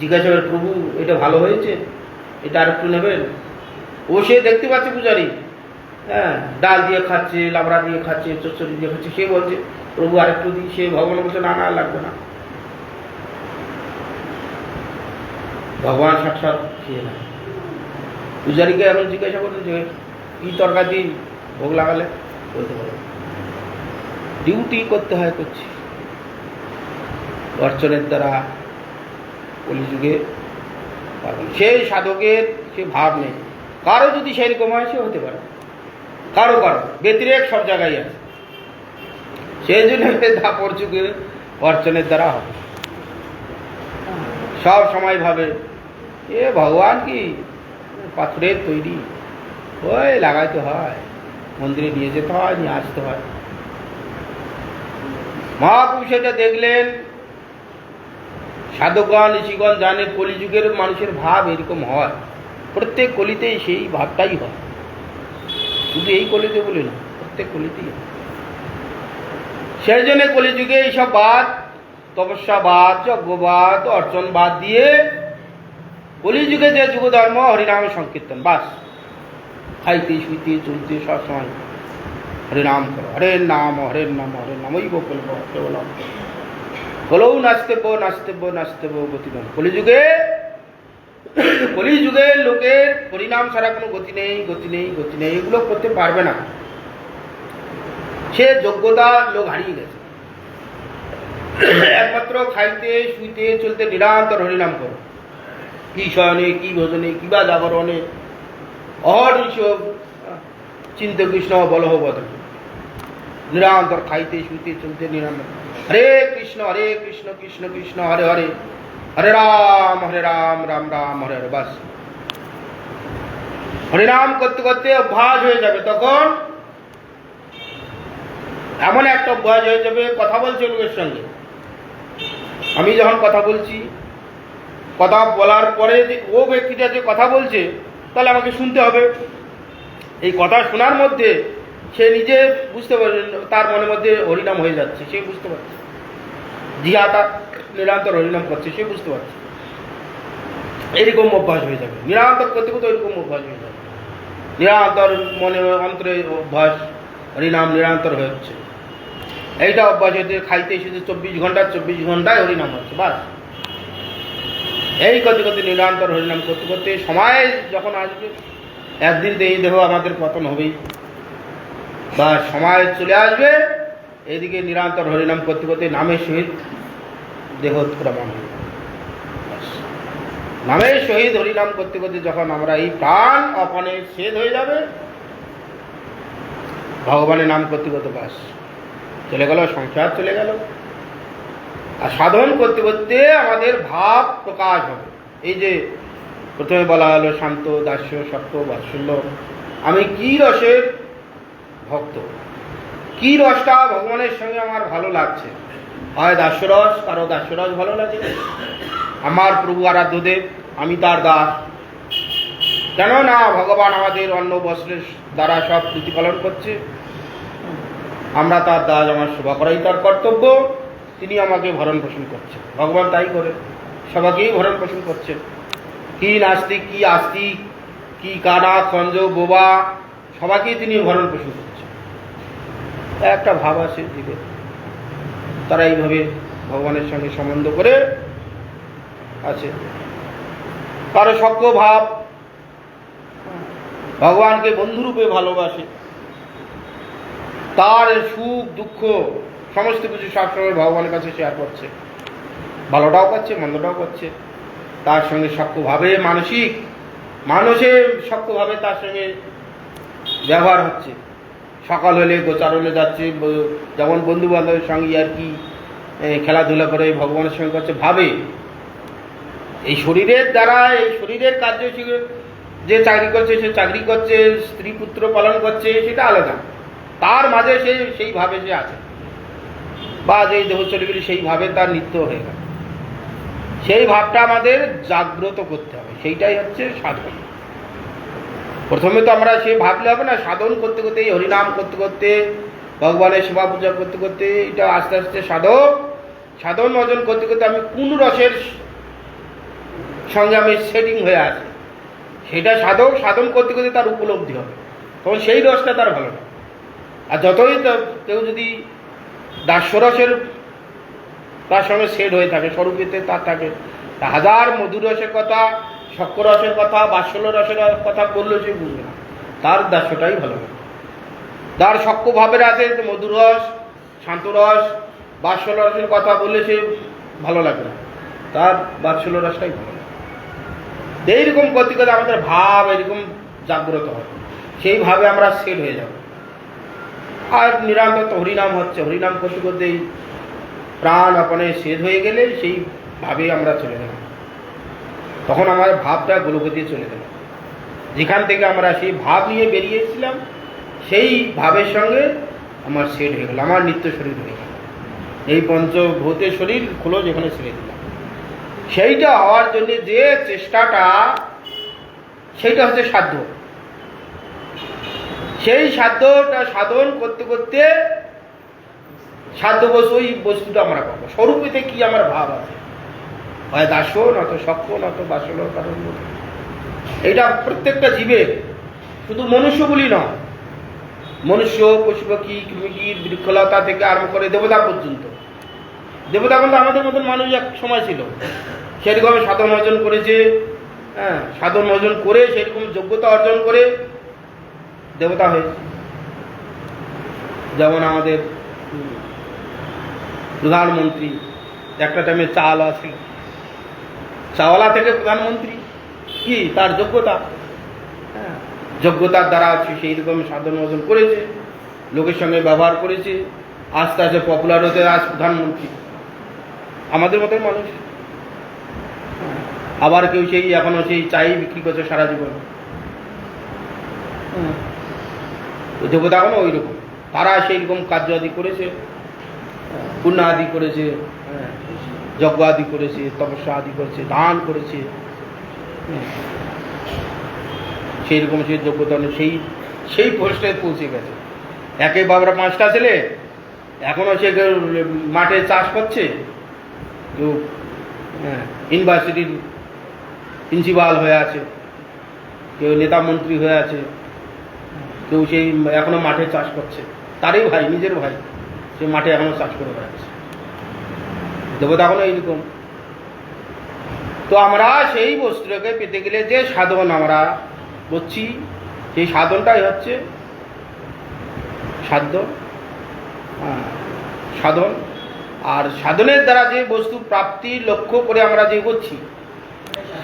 জিজ্ঞাসা করবে প্রভু এটা ভালো হয়েছে, এটা আর একটু নেবেন? ও সে দেখতে পাচ্ছে পূজারি, ডাল দিয়ে খাচ্ছে, লাবড়া দিয়ে খাচ্ছে, চচ্চড়ি দিয়ে খাচ্ছে, সে বলছে প্রভু আর একটু দিই। সে ভগবান বলছে না না লাগবে না। ভগবান সাক্ষাৎ খেয়ে না। পূজারীকে এখন জিজ্ঞাসা করুন যে কি তরকারি ভোগ লাগালে, বলতে পারবে। ডিউটি করতে হয়, করছি। অর্চনের দ্বারা কলিযুগে সেই সাধকের সে ভাব নেই। কারো যদি সেরকম হয় সে হতে পারে, কারো কারো ব্যতিরেক সব জায়গায় আছে। সেই জন্য দাপর যুগে অর্চনের দ্বারা হবে। সব সময় ভাবে এ ভগবান কি পাথরের তৈরি, ওই লাগাইতে হয়, মন্দিরে নিয়ে যেতে হয়, নিয়ে আসতে হয়। মহাপুরুষ এটা দেখলেন, সাধকগণ ঋষিগণ জানে কলিযুগের মানুষের ভাব এরকম হয়, প্রত্যেক কলিতেই সেই ভাবটাই হয়, শুধু এই কলিতে বলে না, প্রত্যেক কলিতেই হয়। সেই জন্য কলিযুগে এইসব বাদ, তপস্যাবাদ, যজ্ঞবাদ, অর্চনবাদ দিয়ে কলিযুগে যে যুগ ধর্ম হরিনাম সংকীর্তন, বাস। খাইতে শুইতে চলতে সবসময় হরিনাম করো, হরের নাম হরের নাম হরের নাম, ওই বলব কেবলম বলেও নাচতেব নাচতেব নাচতেব গতিদান। কলিযুগে লোকের হরিনাম ছাড়া কোনো গতি নেই, গতি নেই, গতি নেই, এগুলো করতে পারবে না। সে যোগ্যতা লোক হারিয়ে গেছে। একমাত্র খাইতে শুইতে চলতে নিরন্তর হরিনাম করো, কি শয়নে কি ভোজনে কিবা জাগরণে অহর্নিশ চিন্ত কৃষ্ণ বলহ বদ, নিরন্তর খাইতে শুইতে চলতে নিরন্তর হরে কৃষ্ণ কৃষ্ণ কৃষ্ণ হরে হরে, হরে রাম রাম রাম হরে হরে। বাস হরিনাম করতে করতে অভ্যাস হয়ে যাবে। তখন এমন একটা অভ্যাস হয়ে যাবে, কথা বলছে লোকের সঙ্গে, আমি যখন কথা বলছি, কথা বলার পরে যে ও ব্যক্তিটা যে কথা বলছে, তাহলে আমাকে শুনতে হবে। এই কথা শোনার মধ্যে সে নিজে বুঝতে পারছে, তার মনের মধ্যে হরিনাম হয়ে যাচ্ছে, সে বুঝতে পারছে, জিহাটা নিরন্তর হরিনাম করছে, সে বুঝতে পারছে। এরকম অভ্যাস হয়ে যাবে, নিরন্তর করতে করতে এরকম অভ্যাস হয়ে যাবে। নিরন্তর মনে অন্তরে অভ্যাস, হরিনাম নিরন্তর হয়ে হচ্ছে। এইটা অভ্যাস হচ্ছে, খাইতে শুধু 24 ঘন্টায় হরিনাম হচ্ছে, বাস। এই করতে করতে নিরন্তর হরিনাম করতে করতে সময় যখন আসবে, একদিন তো এই দেহ আমাদের পতন হবেই, বা সময় চলে আসবে, এইদিকে নিরন্তর হরিনাম করতে করতে নামের সহিত দেহ উৎক্রমণ হবে। নামের সহিত হরিনাম করতে করতে যখন আমরা এই প্রাণ অপনে ছেদ হয়ে যাবে, ভগবানের নাম করতে করতে বাস চলে গেল, সংসার চলে গেল। আর সাধন করতে করতে আমাদের ভাব প্রকাশ হবে। এই যে প্রথমে বলা হলো শান্ত, দাস্য, সত্য, বাৎসল্য, আমি কি রসের ভক্ত, কি রসটা ভগবানের সঙ্গে আমার ভালো লাগছে। হয় দাস্যরস, কারো দাস্যরস ভালো লাগে। আমার প্রভু আরাধ্যদেব, আমি তার দাস। কেন না ভগবান আমাদের অন্ন বস্ত্রের দ্বারা সব প্রতিপালন করছে, আমরা তার দাস, আমার সেবা করাই তার কর্তব্য। তিনি আমাকে ভরণ পোষণ করছেন, ভগবান তাই করে সবাইকেই ভরণ পোষণ করছেন। কি নাস্তিক, কি আস্তিক, কি কানা খঞ্জ বোবা, সবাইকেই তিনি ভরণ পোষণ করছেন। একটা ভাব আছে দিকে, তারা এইভাবে ভগবানের সঙ্গে সম্বন্ধ করে আছে। কারো সখ্য ভাব, ভগবানকে বন্ধুরূপে ভালোবাসে, তার সুখ দুঃখ সমস্ত কিছু সবসময় ভগবানের কাছে শেয়ার করছে, ভালোটাও করছে মন্দটাও করছে। তার সঙ্গে সখ্যভাবে মানুষের সখ্যভাবে তার সঙ্গে ব্যবহার হচ্ছে। সকাল হলে গোচারণে যাচ্ছে, যেমন বন্ধু বান্ধবের সঙ্গে আর কি খেলাধুলা করে ভগবানের সঙ্গে করছে ভাবে। এই শরীরের দ্বারা, এই শরীরের কার্য যে চাকরি করছে সে চাকরি করছে, স্ত্রী পুত্র পালন করছে, সেটা আলাদা। তার মাঝে সেইভাবে সে আছে, বা যে দেহ চলে গেলে সেইভাবে তার নিত্য হয়ে গেল। সেই ভাবটা আমাদের জাগ্রত করতে হবে, সেইটাই হচ্ছে সাধন। প্রথমে তো আমরা সে ভাবলে হবে না, সাধন করতে করতে, এই হরিনাম করতে করতে, ভগবানের সেবা পূজা করতে করতে, এটা আস্তে আস্তে সাধন অর্জন করতে করতে আমি কোন রসের সঙ্গে আমি সেটিং হয়ে আছি, সেটা সাধন করতে করতে তার উপলব্ধি হবে, তখন সেই রসটা তার ভালো না। আর যতই কেউ যদি দাস্যরসের তার সঙ্গে সেট হয়ে থাকে, স্বরূপেতে তার থাকে, হাজার মধুর রসের কথা, সক্য রসের কথা, বাৎসল্য রসের কথা বললেও সে বুঝবে না, তার দাস্যটাই ভালো লাগে। তার সক্য ভাবের আছে মধুর রস, শান্ত রস, বাৎসল্য রসের কথা বললে সে ভালো লাগে না, তার বাৎসল্য রসটাই ভালো লাগে। এইরকম করতে করতে আমাদের ভাব এরকম জাগ্রত হয়, সেইভাবে আমরা সেট হয়ে যাব। আর নিরন্তর হরিনাম হচ্ছে, হরিনাম করতে করতে এই প্রাণ আপনে ছেদ হয়ে গেলে সেইভাবে আমরা চলে গেলাম, তখন আমার ভাবটা গোলগতি চলে গেল। যেখান থেকে আমরা সেই ভাব নিয়ে বেরিয়েছিলাম, সেই ভাবের সঙ্গে আমার সেট হয়ে গেল, আমার নিত্য শরীর হয়ে গেল। এই পঞ্চভূতের শরীর খুলো যেখানে ছেড়ে দিলাম, সেইটা হওয়ার জন্য যে চেষ্টাটা, সেইটা হচ্ছে সাধ্য। সেই সাধ্যটা সাধন করতে করতে সাধ্য ওই বস্তুটা আমরা পাবো। স্বরূপেতে কি আমার ভাব আছে, হয় দাস্য, নত সখ্য, নত বাসল কারণ। এটা প্রত্যেকটা জীবের, শুধু মনুষ্য বলি নয়, মনুষ্য, পশু পাখি, কৃমিকীট, বৃক্ষলতা থেকে আরম্ভ করে দেবতা পর্যন্ত। দেবতা কিন্তু আমাদের মতন মানুষ এক সময় ছিল, সেরকম সাধন অর্জন করেছে। হ্যাঁ, সাধন অর্জন করে সেরকম যোগ্যতা অর্জন করে দেবতা হয়েছে। যেমন আমাদের প্রধানমন্ত্রী একটা টাইমে চাওয়ালা ছিল, চাওয়ালা থেকে প্রধানমন্ত্রী, কি তার যোগ্যতা, হ্যাঁ, যোগ্যতার দ্বারা সেই রকম সাধন অর্জন করেছে, লোকের সঙ্গে ব্যবহার করেছে, আস্তে আস্তে পপুলার হতে আজ প্রধানমন্ত্রী। আমাদের মতন মানুষ। আবার কেউ সেই এখনো সেই চাই বিক্রি করছে সারা জীবন, যোগ্যতা এখনো ওই রকম। তারা সেই রকম কার্য আদি করেছে, পুণ্য আদি করেছে, যজ্ঞ আদি করেছে, তপস্যা আদি করেছে, দান করেছে, সেই রকম সেই যোগ্যতা সেই পোস্টে পৌঁছে গেছে। একে বাবরা 5টা ছেলে, এখনো সে মাঠে চাষ করছে, কেউ ইউনিভার্সিটির প্রিন্সিপাল হয়ে আছে, কেউ নেতা মন্ত্রী হয়ে আছে, কেউ সেই এখনো মাঠে চাষ করছে, তারই ভাই, নিজের ভাই। সে মাঠে এখনো চাষ করে বেড়াচ্ছে, দেবতা এখনো এইরকম। তো আমরা সেই বস্তুটাকে পেতে গেলে যে সাধন আমরা করছি, সেই সাধনটাই হচ্ছে সাধ্য, সাধন। আর সাধনের দ্বারা যে বস্তু প্রাপ্তির লক্ষ্য করে আমরা যে করছি,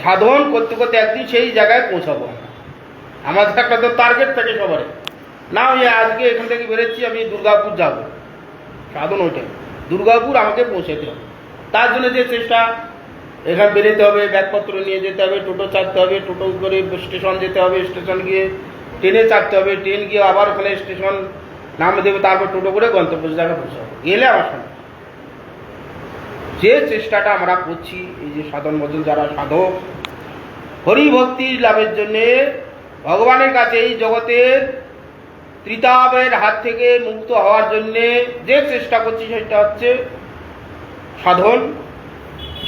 সাধন করতে করতে একদিন সেই জায়গায় পৌঁছাবো। আমাদের একটা তো টার্গেট থাকে সবার, না ওই আজকে এখান থেকে বেরোচ্ছি আমি দুর্গাপুর যাব, সাধন ওইটাই, দুর্গাপুর আমাকে পৌঁছাতে হবে। তার জন্য যে চেষ্টা, এখানে বেরোতে হবে, ব্যাগপত্র নিয়ে যেতে হবে, টোটো চাপতে হবে, টোটো করে স্টেশন যেতে হবে, স্টেশন গিয়ে ট্রেনে চাপতে হবে, ট্রেন গিয়ে আবার ওখানে স্টেশন নামে দেবে, তারপর টোটো করে গন্তব্য জায়গায় পৌঁছাবো, গেলে আমার সামনে যে চেষ্টাটা আমরা করছি, এই যে সাধন ভজন যারা সাধক হরি ভক্তি লাভের জন্যে ভগবানের কাছে এই জগতের ত্রিতাবের হাত থেকে মুক্ত হওয়ার জন্যে যে চেষ্টা করছি, সেটা হচ্ছে সাধন।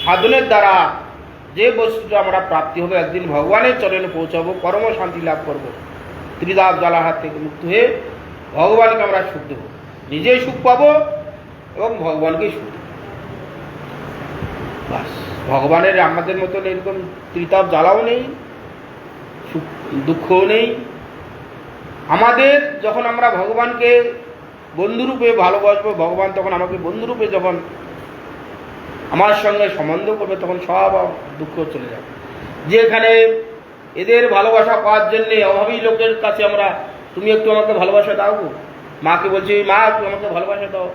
সাধনের দ্বারা যে বস্তুটা আমরা প্রাপ্তি হবে, একদিন ভগবানের চরণে পৌঁছাবো, পরম শান্তি লাভ করবো, ত্রিতাপ জ্বালার হাত থেকে মুক্ত হয়ে ভগবানকে আমরা সুখ দেবো, নিজেই সুখ পাবো এবং ভগবানকেই সুখ দেবো। বাস, ভগবানের আমাদের মতন এরকম ত্রিতাপ জ্বালাও নেই, সুখ দুঃখও নেই। আমাদের যখন আমরা ভগবানকে বন্ধুরূপে ভালোবাসবো, ভগবান তখন আমাকে বন্ধুরূপে যখন আমার সঙ্গে সম্বন্ধ করবে, তখন সব দুঃখ চলে যাবে। যেখানে এদের ভালোবাসা পাওয়ার জন্যে অভাবী লোকের কাছে আমরা, তুমি একটু আমাকে ভালোবাসা দাও, মাকে বলছি মা একটু আমাকে ভালোবাসা দাও,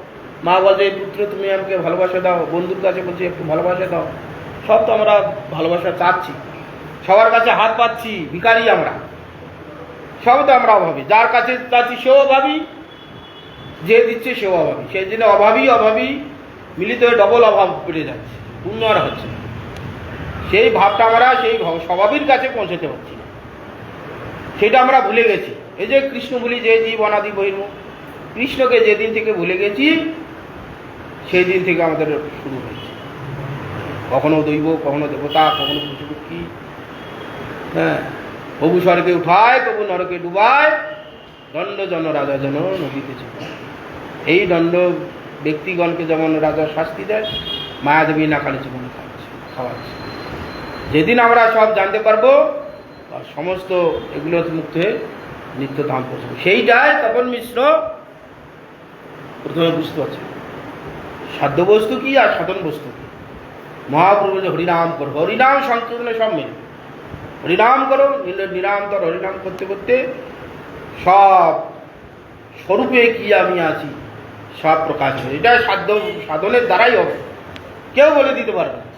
মা বলছে পুত্র তুমি আমাকে ভালোবাসা দাও, বন্ধুর কাছে বলছি একটু ভালোবাসা দাও। সব তো আমরা ভালোবাসা চাচ্ছি, সবার কাছে হাত পাচ্ছি, ভিখারি আমরা, সব তো আমরা অভাবী। যার কাছে চাচ্ছি সেও অভাবী, যে দিচ্ছে সেও অভাবী, সেই জন্য অভাবী অভাবী মিলিত হয়ে ডবল অভাব বেড়ে যাচ্ছে, পূর্ণ আর হচ্ছে না। সেই ভাবটা আমরা সেই স্বভাবের কাছে পৌঁছতে পারছি না, সেটা আমরা ভুলে গেছি। এই যে কৃষ্ণ বলি যে জীব অনাদি বহির্মুখ, কৃষ্ণকে যেদিন থেকে ভুলে গেছি, সেই দিন থেকে আমাদের শুরু হয়েছে কখনো দৈব, কখনো দেবতা, কখনো পশুপক্ষী, হ্যাঁ, প্রভু স্বর্গে উঠায়, প্রভু নরকে ডুবায়, দণ্ড জন রাজা জন নদীতে চুপায়। এই দণ্ড ব্যক্তিগণকে যেমন রাজা শাস্তি দেয়, মায়াদেবী নাকালে জীবন খাওয়াচ্ছে। যেদিন আমরা সব জানতে পারবো, সমস্ত এগুলো মুক্ত হয়ে নিত্য ধাম পৌঁছবে, সেইটাই তপন মিশ্র প্রথমে বুঝতে পারছে সাধ্য বস্তু কি আর সাধন বস্তু কি। মহাপ্রভু যে হরিনাম করো, হরিনাম সংকীর্তনে সব মেলে, হরিনাম করো, নিরন্তর হরিনাম করতে করতে সব স্বরূপে কি আমি আছি সব প্রকাশ হবে। এটা সাধনের দ্বারাই হবে, কেউ বলে দিতে পারবে না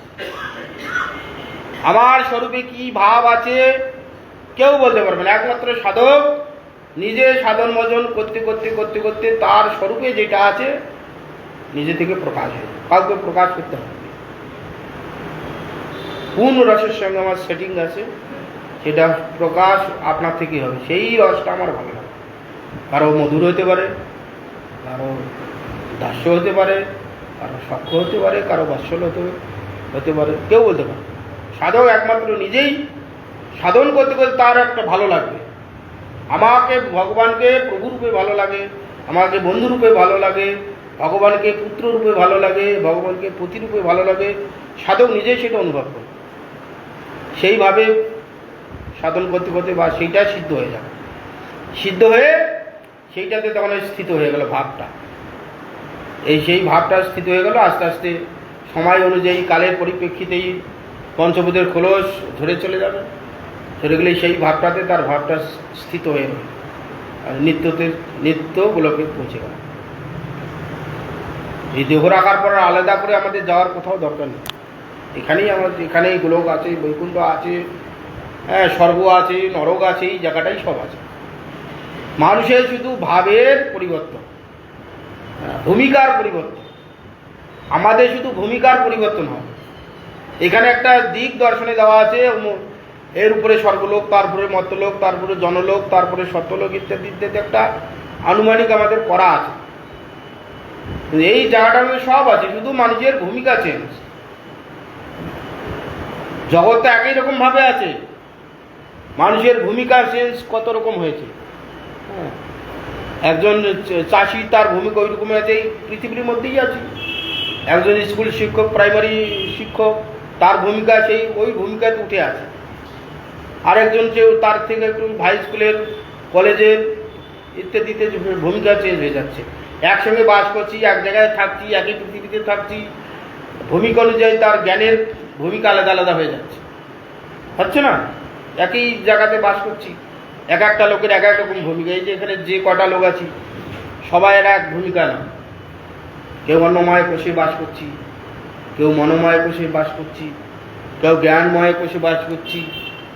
আমার স্বরূপে কি ভাব আছে, কেউ বলতে পারবে না। একমাত্র সাধক নিজে সাধন ভজন করতে করতে করতে করতে তার স্বরূপে যেটা আছে নিজে থেকে প্রকাশ হয়, কাউকে প্রকাশ করতে হবে। কোন রসের সঙ্গে আমার সেটিং আছে, সেটা প্রকাশ আপনার থেকেই হবে। সেই রসটা আমার ভালো লাগে। কারো মধুর হতে পারে, কারো দাস্য হতে পারে, কারো সখ্য হতে পারে, কারো বাৎসল হতে পারে, কেউ বলতে পারে। সাধক একমাত্র নিজেই সাধন করতে করতে তার একটা ভালো লাগবে। আমাকে ভগবানকে প্রভুরূপে ভালো লাগে, আমাকে বন্ধুরূপে ভালো লাগে, ভগবানকে পুত্ররূপে ভালো লাগে, ভগবানকে পতিরূপে ভালো লাগে। সাধক নিজেই সেটা অনুভব করে, সেইভাবে সাধন করতে করতে বা সেইটা সিদ্ধ হয়ে যাবে। সিদ্ধ হয়ে সেইটাতে তখন স্থিত হয়ে গেল ভাবটা, সেই ভাবটা স্থিত হয়ে গেল। আস্তে আস্তে সময় অনুযায়ী কালের পরিপ্রেক্ষিতেই পঞ্চভূতের খোলস ঝরে চলে যাবে, ঝরে গেলে সেই ভাবটাতে তার ভাবটা স্থিত হয়ে গেল, আর নিত্য গোলকে পৌঁছে গেল। এই দেহ রাখার পর আলাদা করে আমাদের যাওয়ার কোথাও দরকার নেই। এখানেই গোলক আছে, বৈকুণ্ঠ আছে, হ্যাঁ, স্বর্গ আছে, নরক আছে, এই জায়গাটাই সব আছে। মানুষের শুধু ভাবের পরিবর্তন, ভূমিকার পরিবর্তন। আমাদের শুধু ভূমিকার পরিবর্তন হয়। এখানে একটা দিক দর্শনে দেওয়া আছে, এর উপরে স্বর্গলোক, তারপরে মর্ত্যলোক, তারপরে জনলোক, তারপরে সত্যলোক, ইত্যাদি ইত্যাদি একটা আনুমানিক আমাদের করা আছে। এই জায়গাটার মধ্যে সব আছে, শুধু মানুষের ভূমিকা চেঞ্জ। জগৎ তো একই রকম ভাবে আছে, মানুষের ভূমিকা চেঞ্জ কত রকম হয়েছে। একজন চাষি তার ভূমিকা ওই রকম আছে, এই পৃথিবীর মধ্যেই আছে। একজন স্কুল শিক্ষক, প্রাইমারি শিক্ষক, তার ভূমিকা সেই ওই ভূমিকাতে উঠে আছে। আরেকজন কেউ তার থেকে একটু হাই স্কুলের, কলেজের ইত্যাদিতে ভূমিকা চেঞ্জ হয়ে যাচ্ছে। একসঙ্গে বাস করছি, এক জায়গায় থাকছি, একই পৃথিবীতে থাকছি, ভূমিকা অনুযায়ী তার জ্ঞানের ভূমিকা আলাদা আলাদা হয়ে যাচ্ছে, হচ্ছে না? একই জায়গাতে বাস করছি, এক একটা লোকের এক এক রকম ভূমিকা। এই যে এখানে যে কটা লোক আছি সবাই এক ভূমিকা না। কেউ অন্নময় কোষে বাস করছি, কেউ মনোময় কোষে বাস করছি, কেউ জ্ঞানময় কোষে বাস করছি,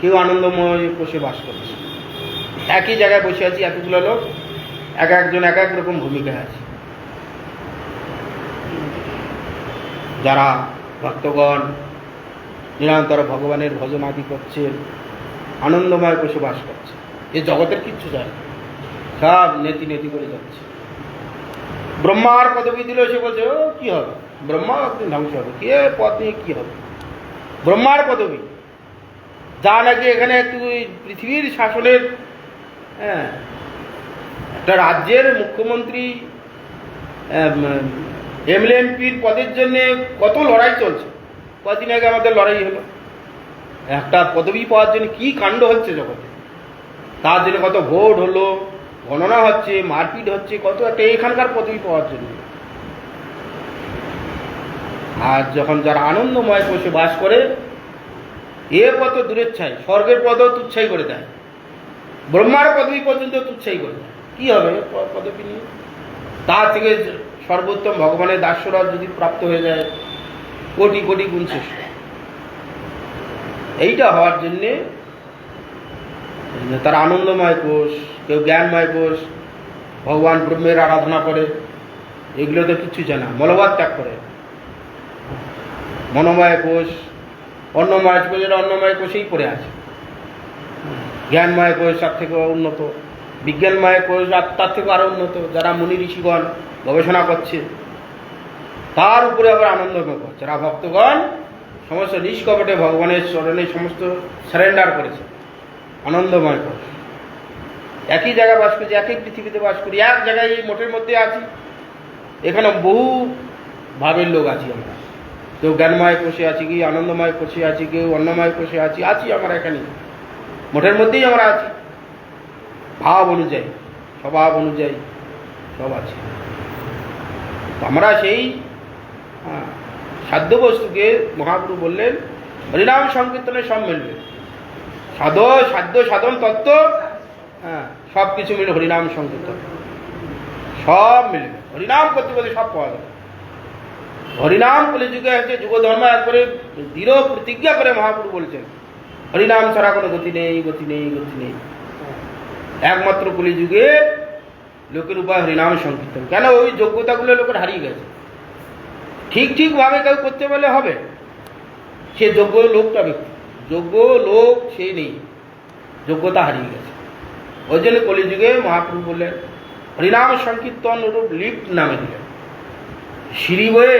কেউ আনন্দময় কোষে বাস করছি। একই জায়গায় বসে আছি, এতগুলো লোক, এক একজন এক এক রকম ভূমিকায় আছে। যারা ভক্তগণ নিরন্তর ভগবানের ভজন আদি করছেন, আনন্দময় কোষে বাস করছে, এ জগতের কিচ্ছু যায় না, সব নেতি নেতি করে যাচ্ছে। ব্রহ্মার পদবী দিল, সে বলছে ও কি হবে, ব্রহ্মা একদিন ধ্বংস হবে, কে পদ নিয়ে কি হবে? ব্রহ্মার পদবী, যা নাকি এখানে একটু পৃথিবীর শাসনের, একটা রাজ্যের মুখ্যমন্ত্রী, এমএলএ এমপির পদের জন্যে কত লড়াই চলছে। কদিন আগে আমাদের লড়াই হলো, একটা পদবী পাওয়ার জন্য কি কাণ্ড হচ্ছে জগতে, তার জন্য কত ভোট হলো, গণনা হচ্ছে, মারপিট হচ্ছে, কত একটা এখানকার পদবী পাওয়ার জন্য। আর যখন যারা আনন্দময় কোষে বাস করে, এ পদ দূরের ছাই, স্বর্গের পদও তুচ্ছাই করে দেয়, ব্রহ্মার পদবী পর্যন্ত তুচ্ছাই করে দেয়। কি হবে পদবী নিয়ে? তার থেকে সর্বোত্তম ভগবানের দাস্যরাজ যদি প্রাপ্ত হয়ে যায়, কোটি কোটি গুণ শ্রেষ্ঠ। এইটা হওয়ার জন্যে তারা আনন্দময় কোষ, কেউ জ্ঞানময় কোষ, ভগবান ব্রহ্মের আরাধনা করে, এগুলো তো কিচ্ছু জানে না, মলবাদ ত্যাগ করে। মনোময় কোষ, অন্নময় কোষের অন্নময় কোষেই পড়ে আছে। জ্ঞানময় কোষ তার থেকে উন্নত, বিজ্ঞানময় কোষ তার থেকে আরো উন্নত। যারা মুনি ঋষিগণ গবেষণা করছে, তার উপরে আবার আনন্দময় কোষ, যারা ভক্তগণ সমস্ত নিষ্কপটে ভগবানের চরণে সমস্ত সারেন্ডার করেছে, আনন্দময় কোষ। একই জায়গায় বাস করছি, একই পৃথিবীতে বাস করি, এক জায়গায় এই মোটের মধ্যে আছি। এখানে বহু ভাবের লোক আছি আমরা, কেউ জ্ঞানময় কোষে আছি, কি আনন্দময় কোষে আছি, কেউ অন্নময় কোষে আছি, আমরা এখানে মোটের মধ্যেই আমরা আছি। ভাব অনুযায়ী, স্বভাব অনুযায়ী সব আছে। আমরা সেই সাধ্য বস্তুকে মহাপ্রভু বললেন হরিনাম সংকীর্তনে সব মিলবে, সাধ্য সাধন তত্ত্ব, সব কিছু মিলে হরিনাম সংকীর্তন, সব মিলবে। হরিনাম করতে করতে সব পাওয়া যাবে। হরিনাম কলিযুগে আছে, যুগ ধর্ম একবারে দৃঢ় প্রতিজ্ঞা করে মহাপ্রভু বলছেন, হরিনাম ছাড়া কোনো গতি নেই, গতি নেই, গতি নেই। একমাত্র কলিযুগে লোকের উপায় হরিনাম সংকীর্তন। কেন? ওই যোগ্যতাগুলো লোকের হারিয়ে গেছে। ঠিক ভাবে কেউ করতে পারলে হবে, সে যোগ্য লোকটা ব্যক্তি, যোগ্য লোক সে নেই, যোগ্যতা হারিয়ে গেছে। ওই জন্য কলিযুগে মহাপ্রভু বললেন হরিনাম সংকীর্তন রূপ লিফট নামে দিলেন। সিঁড়ি বয়ে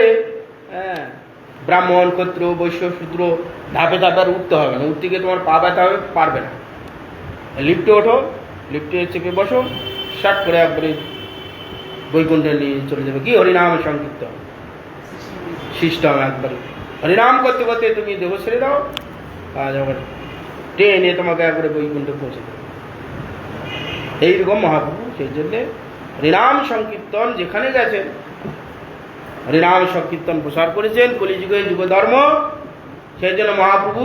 ব্রাহ্মণ, ক্ষত্র, বৈশ্য, শূদ্র ধাপে ধাপে আর উঠতে হবে না, উঠতে গিয়ে তোমার পা ব্যথা হবে, পারবে না। লিফটে ওঠো, লিফটে চেপে বসো, শার্ট করে একবারে বৈকুণ্ঠে নিয়ে চলে যাবে। কি হরিনাম সংকীর্তন সিস্টেম, একবারে হরিনাম করতে করতে তুমি দেহ ছেড়ে দাও, আর একবারে ট্রেনে তোমাকে একবারে বৈকুণ্ঠে পৌঁছে দেবে। এইরকম মহাপ্রভু সেই জন্যে হরিনাম সংকীর্তন যেখানে গেছেন, হরিনাম সংকীর্তন প্রসার করেছেন, কলিযুগে যুগ ধর্ম। সেই জন্য মহাপ্রভু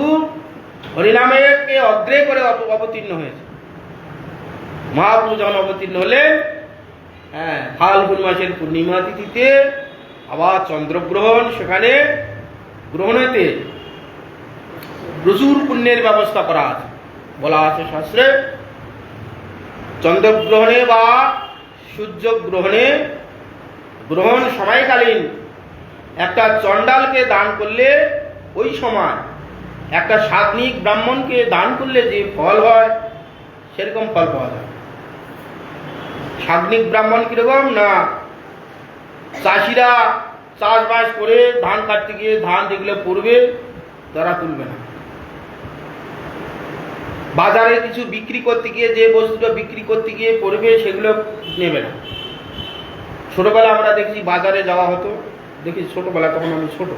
হরিনামকে অগ্রে করে অবতীর্ণ হয়েছে। মহাপ্রভু যখন অবতীর্ণ হলেন, ফাল্গুন মাসের পূর্ণিমা তিথিতে আবার চন্দ্রগ্রহণ, সেখানে গ্রহণেতে প্রচুর পুণ্যের ব্যবস্থা করা আছে। বলা আছে শাস্ত্রে, চন্দ্রগ্রহণে বা সূর্যগ্রহণে, গ্রহণ সময়কালীন একটা চণ্ডালকে দান করলে, ওই সময় একটা সাধনিক ব্রাহ্মণকে দান করলে যে ফল হয়, সেরকম ফল পাওয়া যায়। সাধনিক ব্রাহ্মণ কিরকম না, চাষিরা চাষবাস করে ধান কাটতে গিয়ে ধান যেগুলো পড়বে তারা তুলবে না, বাজারে কিছু বিক্রি করতে গিয়ে যে বস্তুটা বিক্রি করতে গিয়ে পড়বে সেগুলো নেবে না। ছোটবেলা আমরা দেখছি বাজারে যাওয়া হতো, দেখি ছোটবেলা, তখন আমি ছোট,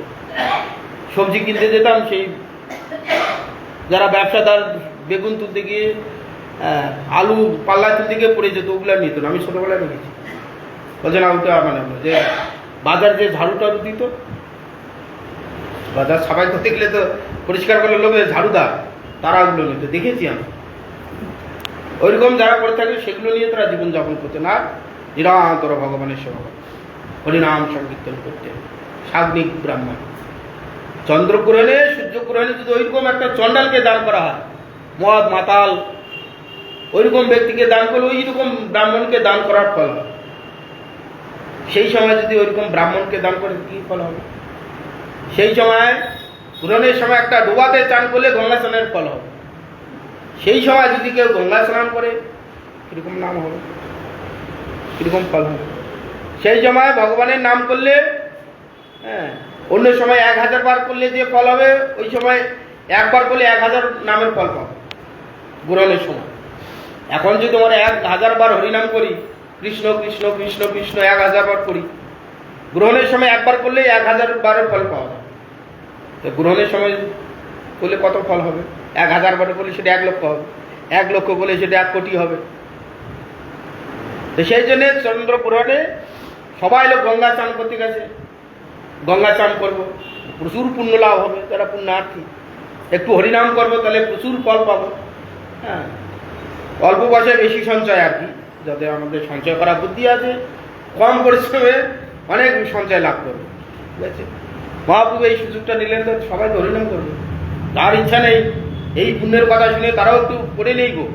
সবজি কিনতে যেতাম, সেই যারা ব্যবসাদার বেগুন তুলতে গিয়ে আলু পাল্লা তুলতে গিয়ে পড়ে যেত, ওগুলো নিত না। আমি ছোটবেলায় দেখেছি। বলছে না ওটা মানে যে বাজার যে ঝাড়ু টাড়ু দিত, বাজার সাফাই করতে গেলে তো পরিষ্কার করলে লোক ঝাড়ুদার, তারা ওগুলো নিত, দেখেছি আমি। ওইরকম যারা করে থাকবে সেগুলো নিয়ে তারা জীবনযাপন করতে না, নিরন্তর ভগবানের সেবা করতে, হরিনাম সংকীর্তন করতে। সাগ্নিক ব্রাহ্মণ চন্দ্রগ্রহণে সূর্যগ্রহণে যদি ওইরকম একটা চণ্ডালকে দান করা হয়, মদ মাতাল ওইরকম ব্যক্তিকে দান করলে ওইরকম ব্রাহ্মণকে দান করার ফল হয়। সেই সময় যদি ওইরকম ব্রাহ্মণকে দান করে কি ফল হবে? সেই সময় গ্রহণের সময় একটা ডোবাতে চান করলে গঙ্গা স্নানের ফল হবে। সেই সময় যদি কেউ গঙ্গা স্নান করে কিরকম নাম হবে, কিরকম ফল হবে? সেই সময় ভগবানের নাম করলে, হ্যাঁ, অন্য সময় 1000 বার করলে যে ফল হবে, ওই সময় একবার করলে 1000 নামের ফল পাবো গ্রহণের সময়। এখন যদি আমরা 1000 বার হরিনাম করি, কৃষ্ণ কৃষ্ণ কৃষ্ণ কৃষ্ণ 1000 বার করি, গ্রহণের সময় একবার করলে 1000 বারের ফল পাওয়া যায়। তো গ্রহণের সময় করলে কত ফল হবে? 1000 বার করলে সেটা 1 লক্ষ হবে, 1 লক্ষ করলে সেটা 1 কোটি হবে। তো সেই জন্য চন্দ্রগ্রহণে সবাই লোক গঙ্গা স্নান করতে গেছে, গঙ্গা স্নান করবো, প্রচুর পুণ্য লাভ হবে। যারা পুণ্যার্থী একটু হরিনাম করবো তাহলে প্রচুর ফল পাবো। হ্যাঁ, অল্প বয়সে বেশি সঞ্চয় আর কি, যাদের আমাদের সঞ্চয় করা বুদ্ধি আছে, কম পরিশ্রমে অনেক সঞ্চয় লাভ করবে। ঠিক আছে, মহাপ্রভু এই সুযোগটা নিলেন, তো সবাই তো হরিনাম করবে। তার ইচ্ছা নেই এই পুণ্যের কথা শুনে তারাও একটু করে নেই গো।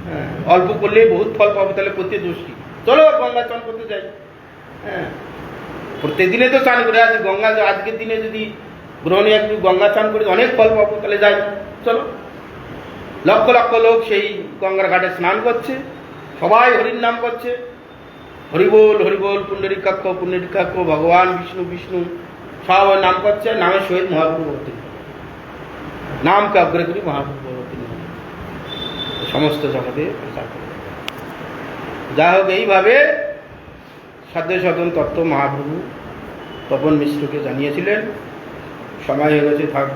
হ্যাঁ, অল্প করলেই বহুত ফল পাবো, তাহলে করতে দোষ কি? চলো গঙ্গা স্নান করতে যাই। হ্যাঁ, প্রত্যেক দিনে তো স্নান করে আছে, গঙ্গা আজকের দিনে যদি গ্রহণে একটু গঙ্গা স্নান করে অনেক ফল পাবো, তাহলে যাই, চলো। লক্ষ লক্ষ লোক সেই গঙ্গার ঘাটে স্নান করছে, সবাই হরির নাম করছে, হরিবোল হরিবোল, পুণ্ডরীকাক্ষ পুণ্ডরীকাক্ষ, ভগবান বিষ্ণু বিষ্ণু, সব নাম করছে। নামের সহিত মহাপ্রভু অবতীর্ণ, নামকে অগ্রগতি মহাপ্রভু অবতীর্ণ সমস্ত জগতে প্রচার করে। যা হোক, এইভাবে সাধ্য সাধন তত্ত্ব মহাপ্রভু তপন মিশ্রকে জানিয়েছিলেন। সময় হয়ে গেছে, থাক।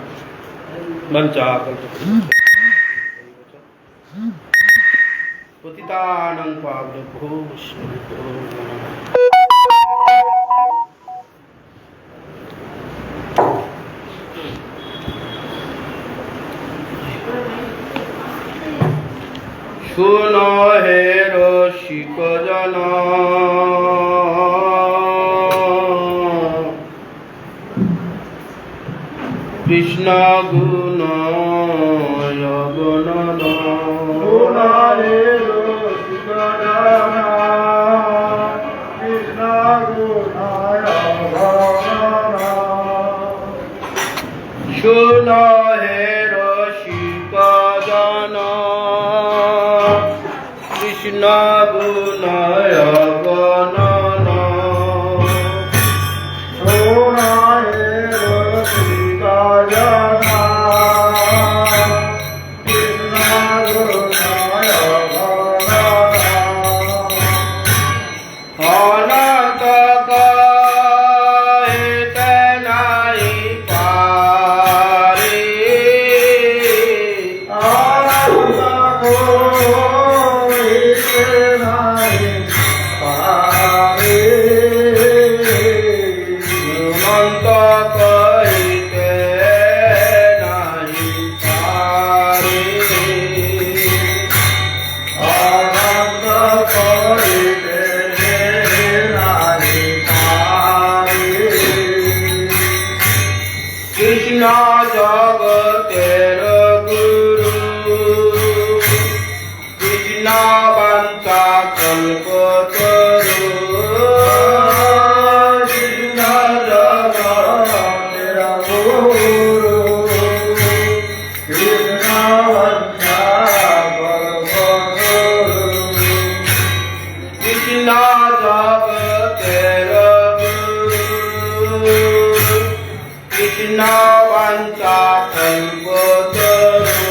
পতিতানাং পাবনেভ্যো বৈষ্ণবেভ্যো নমঃ। শুনো হে রসিক জন, কৃষ্ণ গুণ অগণন। শুন হে রসিক জন, কৃষ্ণ গুণ অগণন। শুন হে রসিক জন, কৃষ্ণ গুণ অগণন। অনন্ত কহিতে নাই পারে, অনন্ত কহিতে নাই পারে, অনন্ত কহিতে নাই পারে, অনন্ত কহিতে নাই পারে। কৃষ্ণ জগতের গুরু, কৃষ্ণ বাঞ্ছা কল্পতরু, কৃষ্ণ জগতের গুরু, কৃষ্ণ বাঞ্ছা কল্পতরু, কৃষ্ণ জগতের গুরু, কৃষ্ণ বাঞ্ছা কল্পতরু।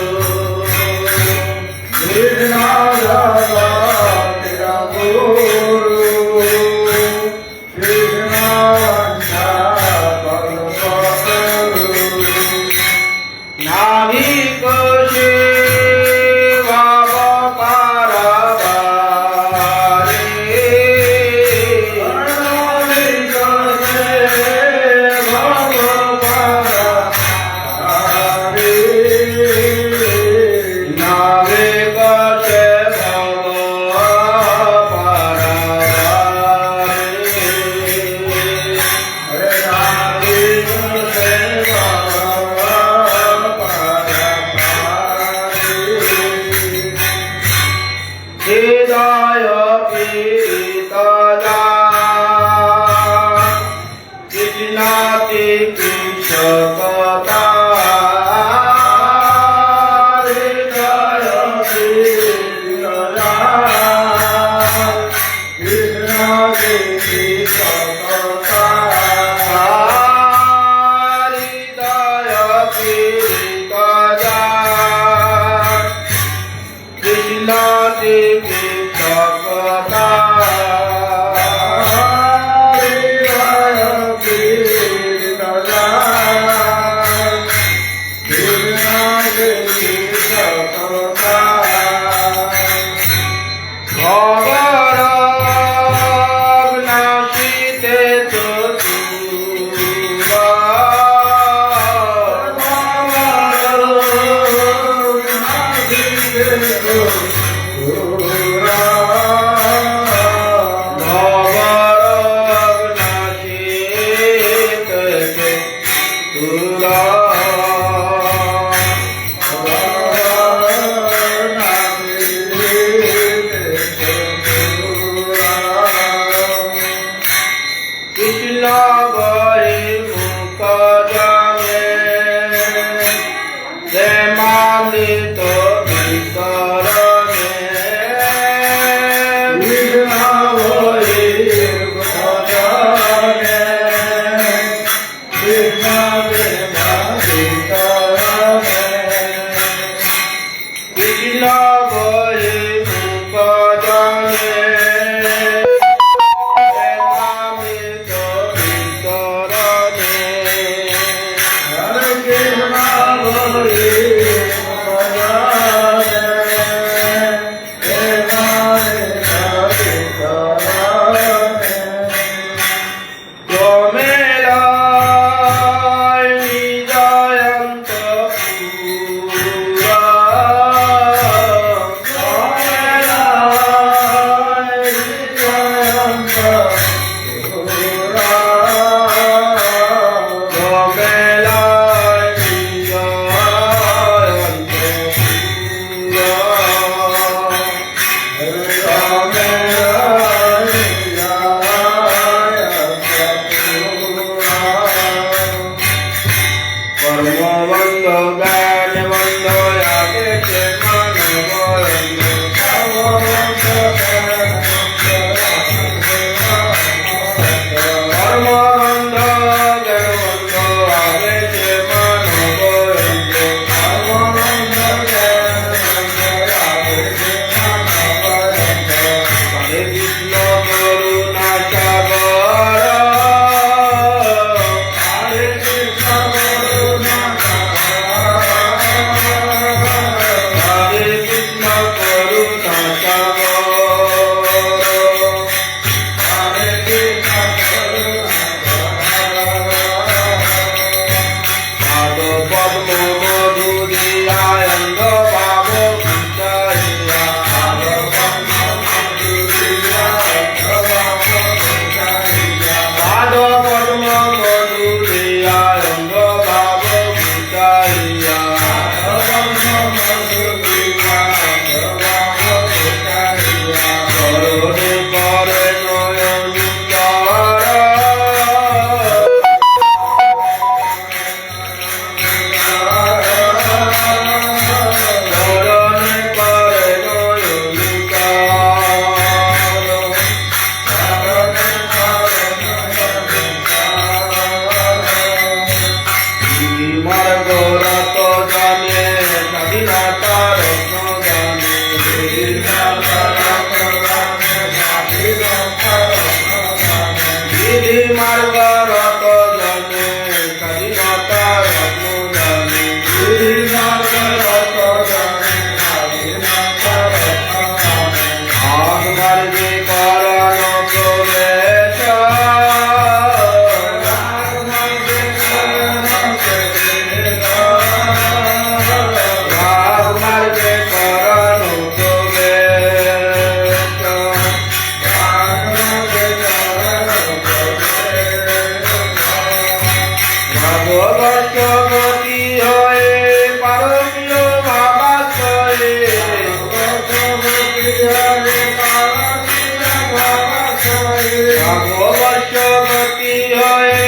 ভগবশ্বতী হয়ে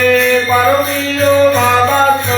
পারমীয় ভাবাশ্রয়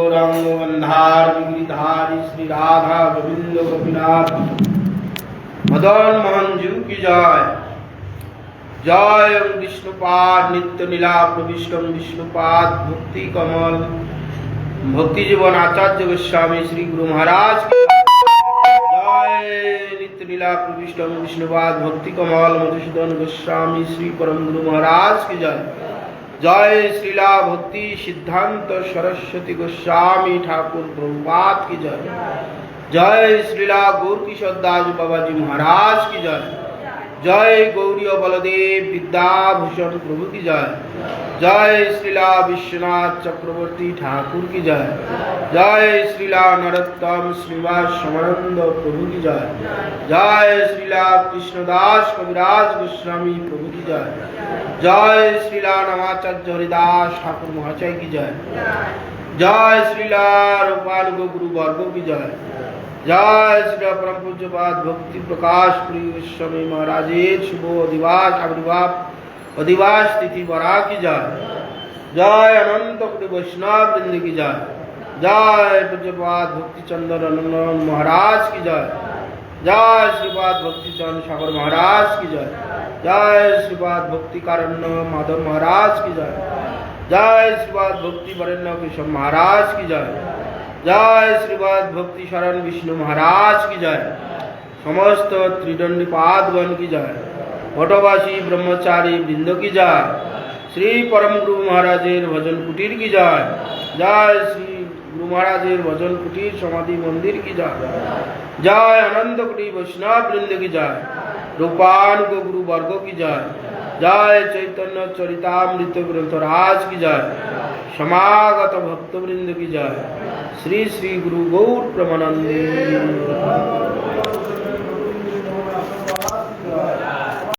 गौरांग बंधार गिरिधारी श्री राधा गोविंद गोपीनाथ मदन मोहन जी की जय। जय विष्णुपाद नित्य लीला प्रविष्टम विष्णुपाद भक्ति कमल भक्ति जीवन आचार्य गोस्वामी श्री गुरु महाराज की जय। नित्य लीला प्रविष्टम विष्णुपाद भक्ति कमल मधुसूदन गोस्वामी श्री परम गुरु महाराज की जय। जय श्रीला भक्ति सिद्धांत सरस्वती गोस्वामी ठाकुर प्रभुपाद की जय। जय श्रीला गौर किशोर दास बाबा जी महाराज की जय। जय गौरी बलदेव विद्याभूषण प्रभु की जय। जय श्रीला विश्वनाथ चक्रवर्ती ठाकुर की जय। जय श्रीला नरोत्तम श्रीवास समानंद प्रभु की जय। जय श्रीला कृष्णदास कविराज गोस्वामी प्रभु की जय। जय श्रीला नवाचार्य हरिदास ठाकुर महाशय की जय। जय श्रीला रूपानुग गुरु वर्गो की जय। जय श्री परम पूज्यपाद भक्ति प्रकाश प्रिय गोस्वामी महाराजेर शुभ अधिवास आविर्भाव अधिवास तिथि बरा की जय। जय अनंत कोटि वैष्णव वृंद की जय। जय पूज्यपाद भक्ति चंद्र अनंत महाराज की जय। जय श्रीपाद भक्ति चंद्र सागर महाराज की जय। जय श्रीपाद भक्ति कारण्य माधव महाराज की जय। जय श्रीपाद भक्ति वरेण्य केशव महाराज की जय। जय श्रीपाद भक्ति शरण विष्णु महाराज की जय। समस्त त्रिदंडी पादगण की जय। भटवासी ब्रह्मचारी वृंद की जय। श्री परम गुरु महाराजेर भजन कुटीर की जय। जय श्री गुरु महाराजेर भजन कुटीर समाधि मंदिर की जय। जय अनंत कोटि वैष्णव वृंद की जय। रूपानुग गुरु वर्गो की जय। जय चैतन्य चरितामृत ग्रंथराज की जय। समागत भक्त वृंद की जय। श्री श्री गुरु गौर प्रमानंदे।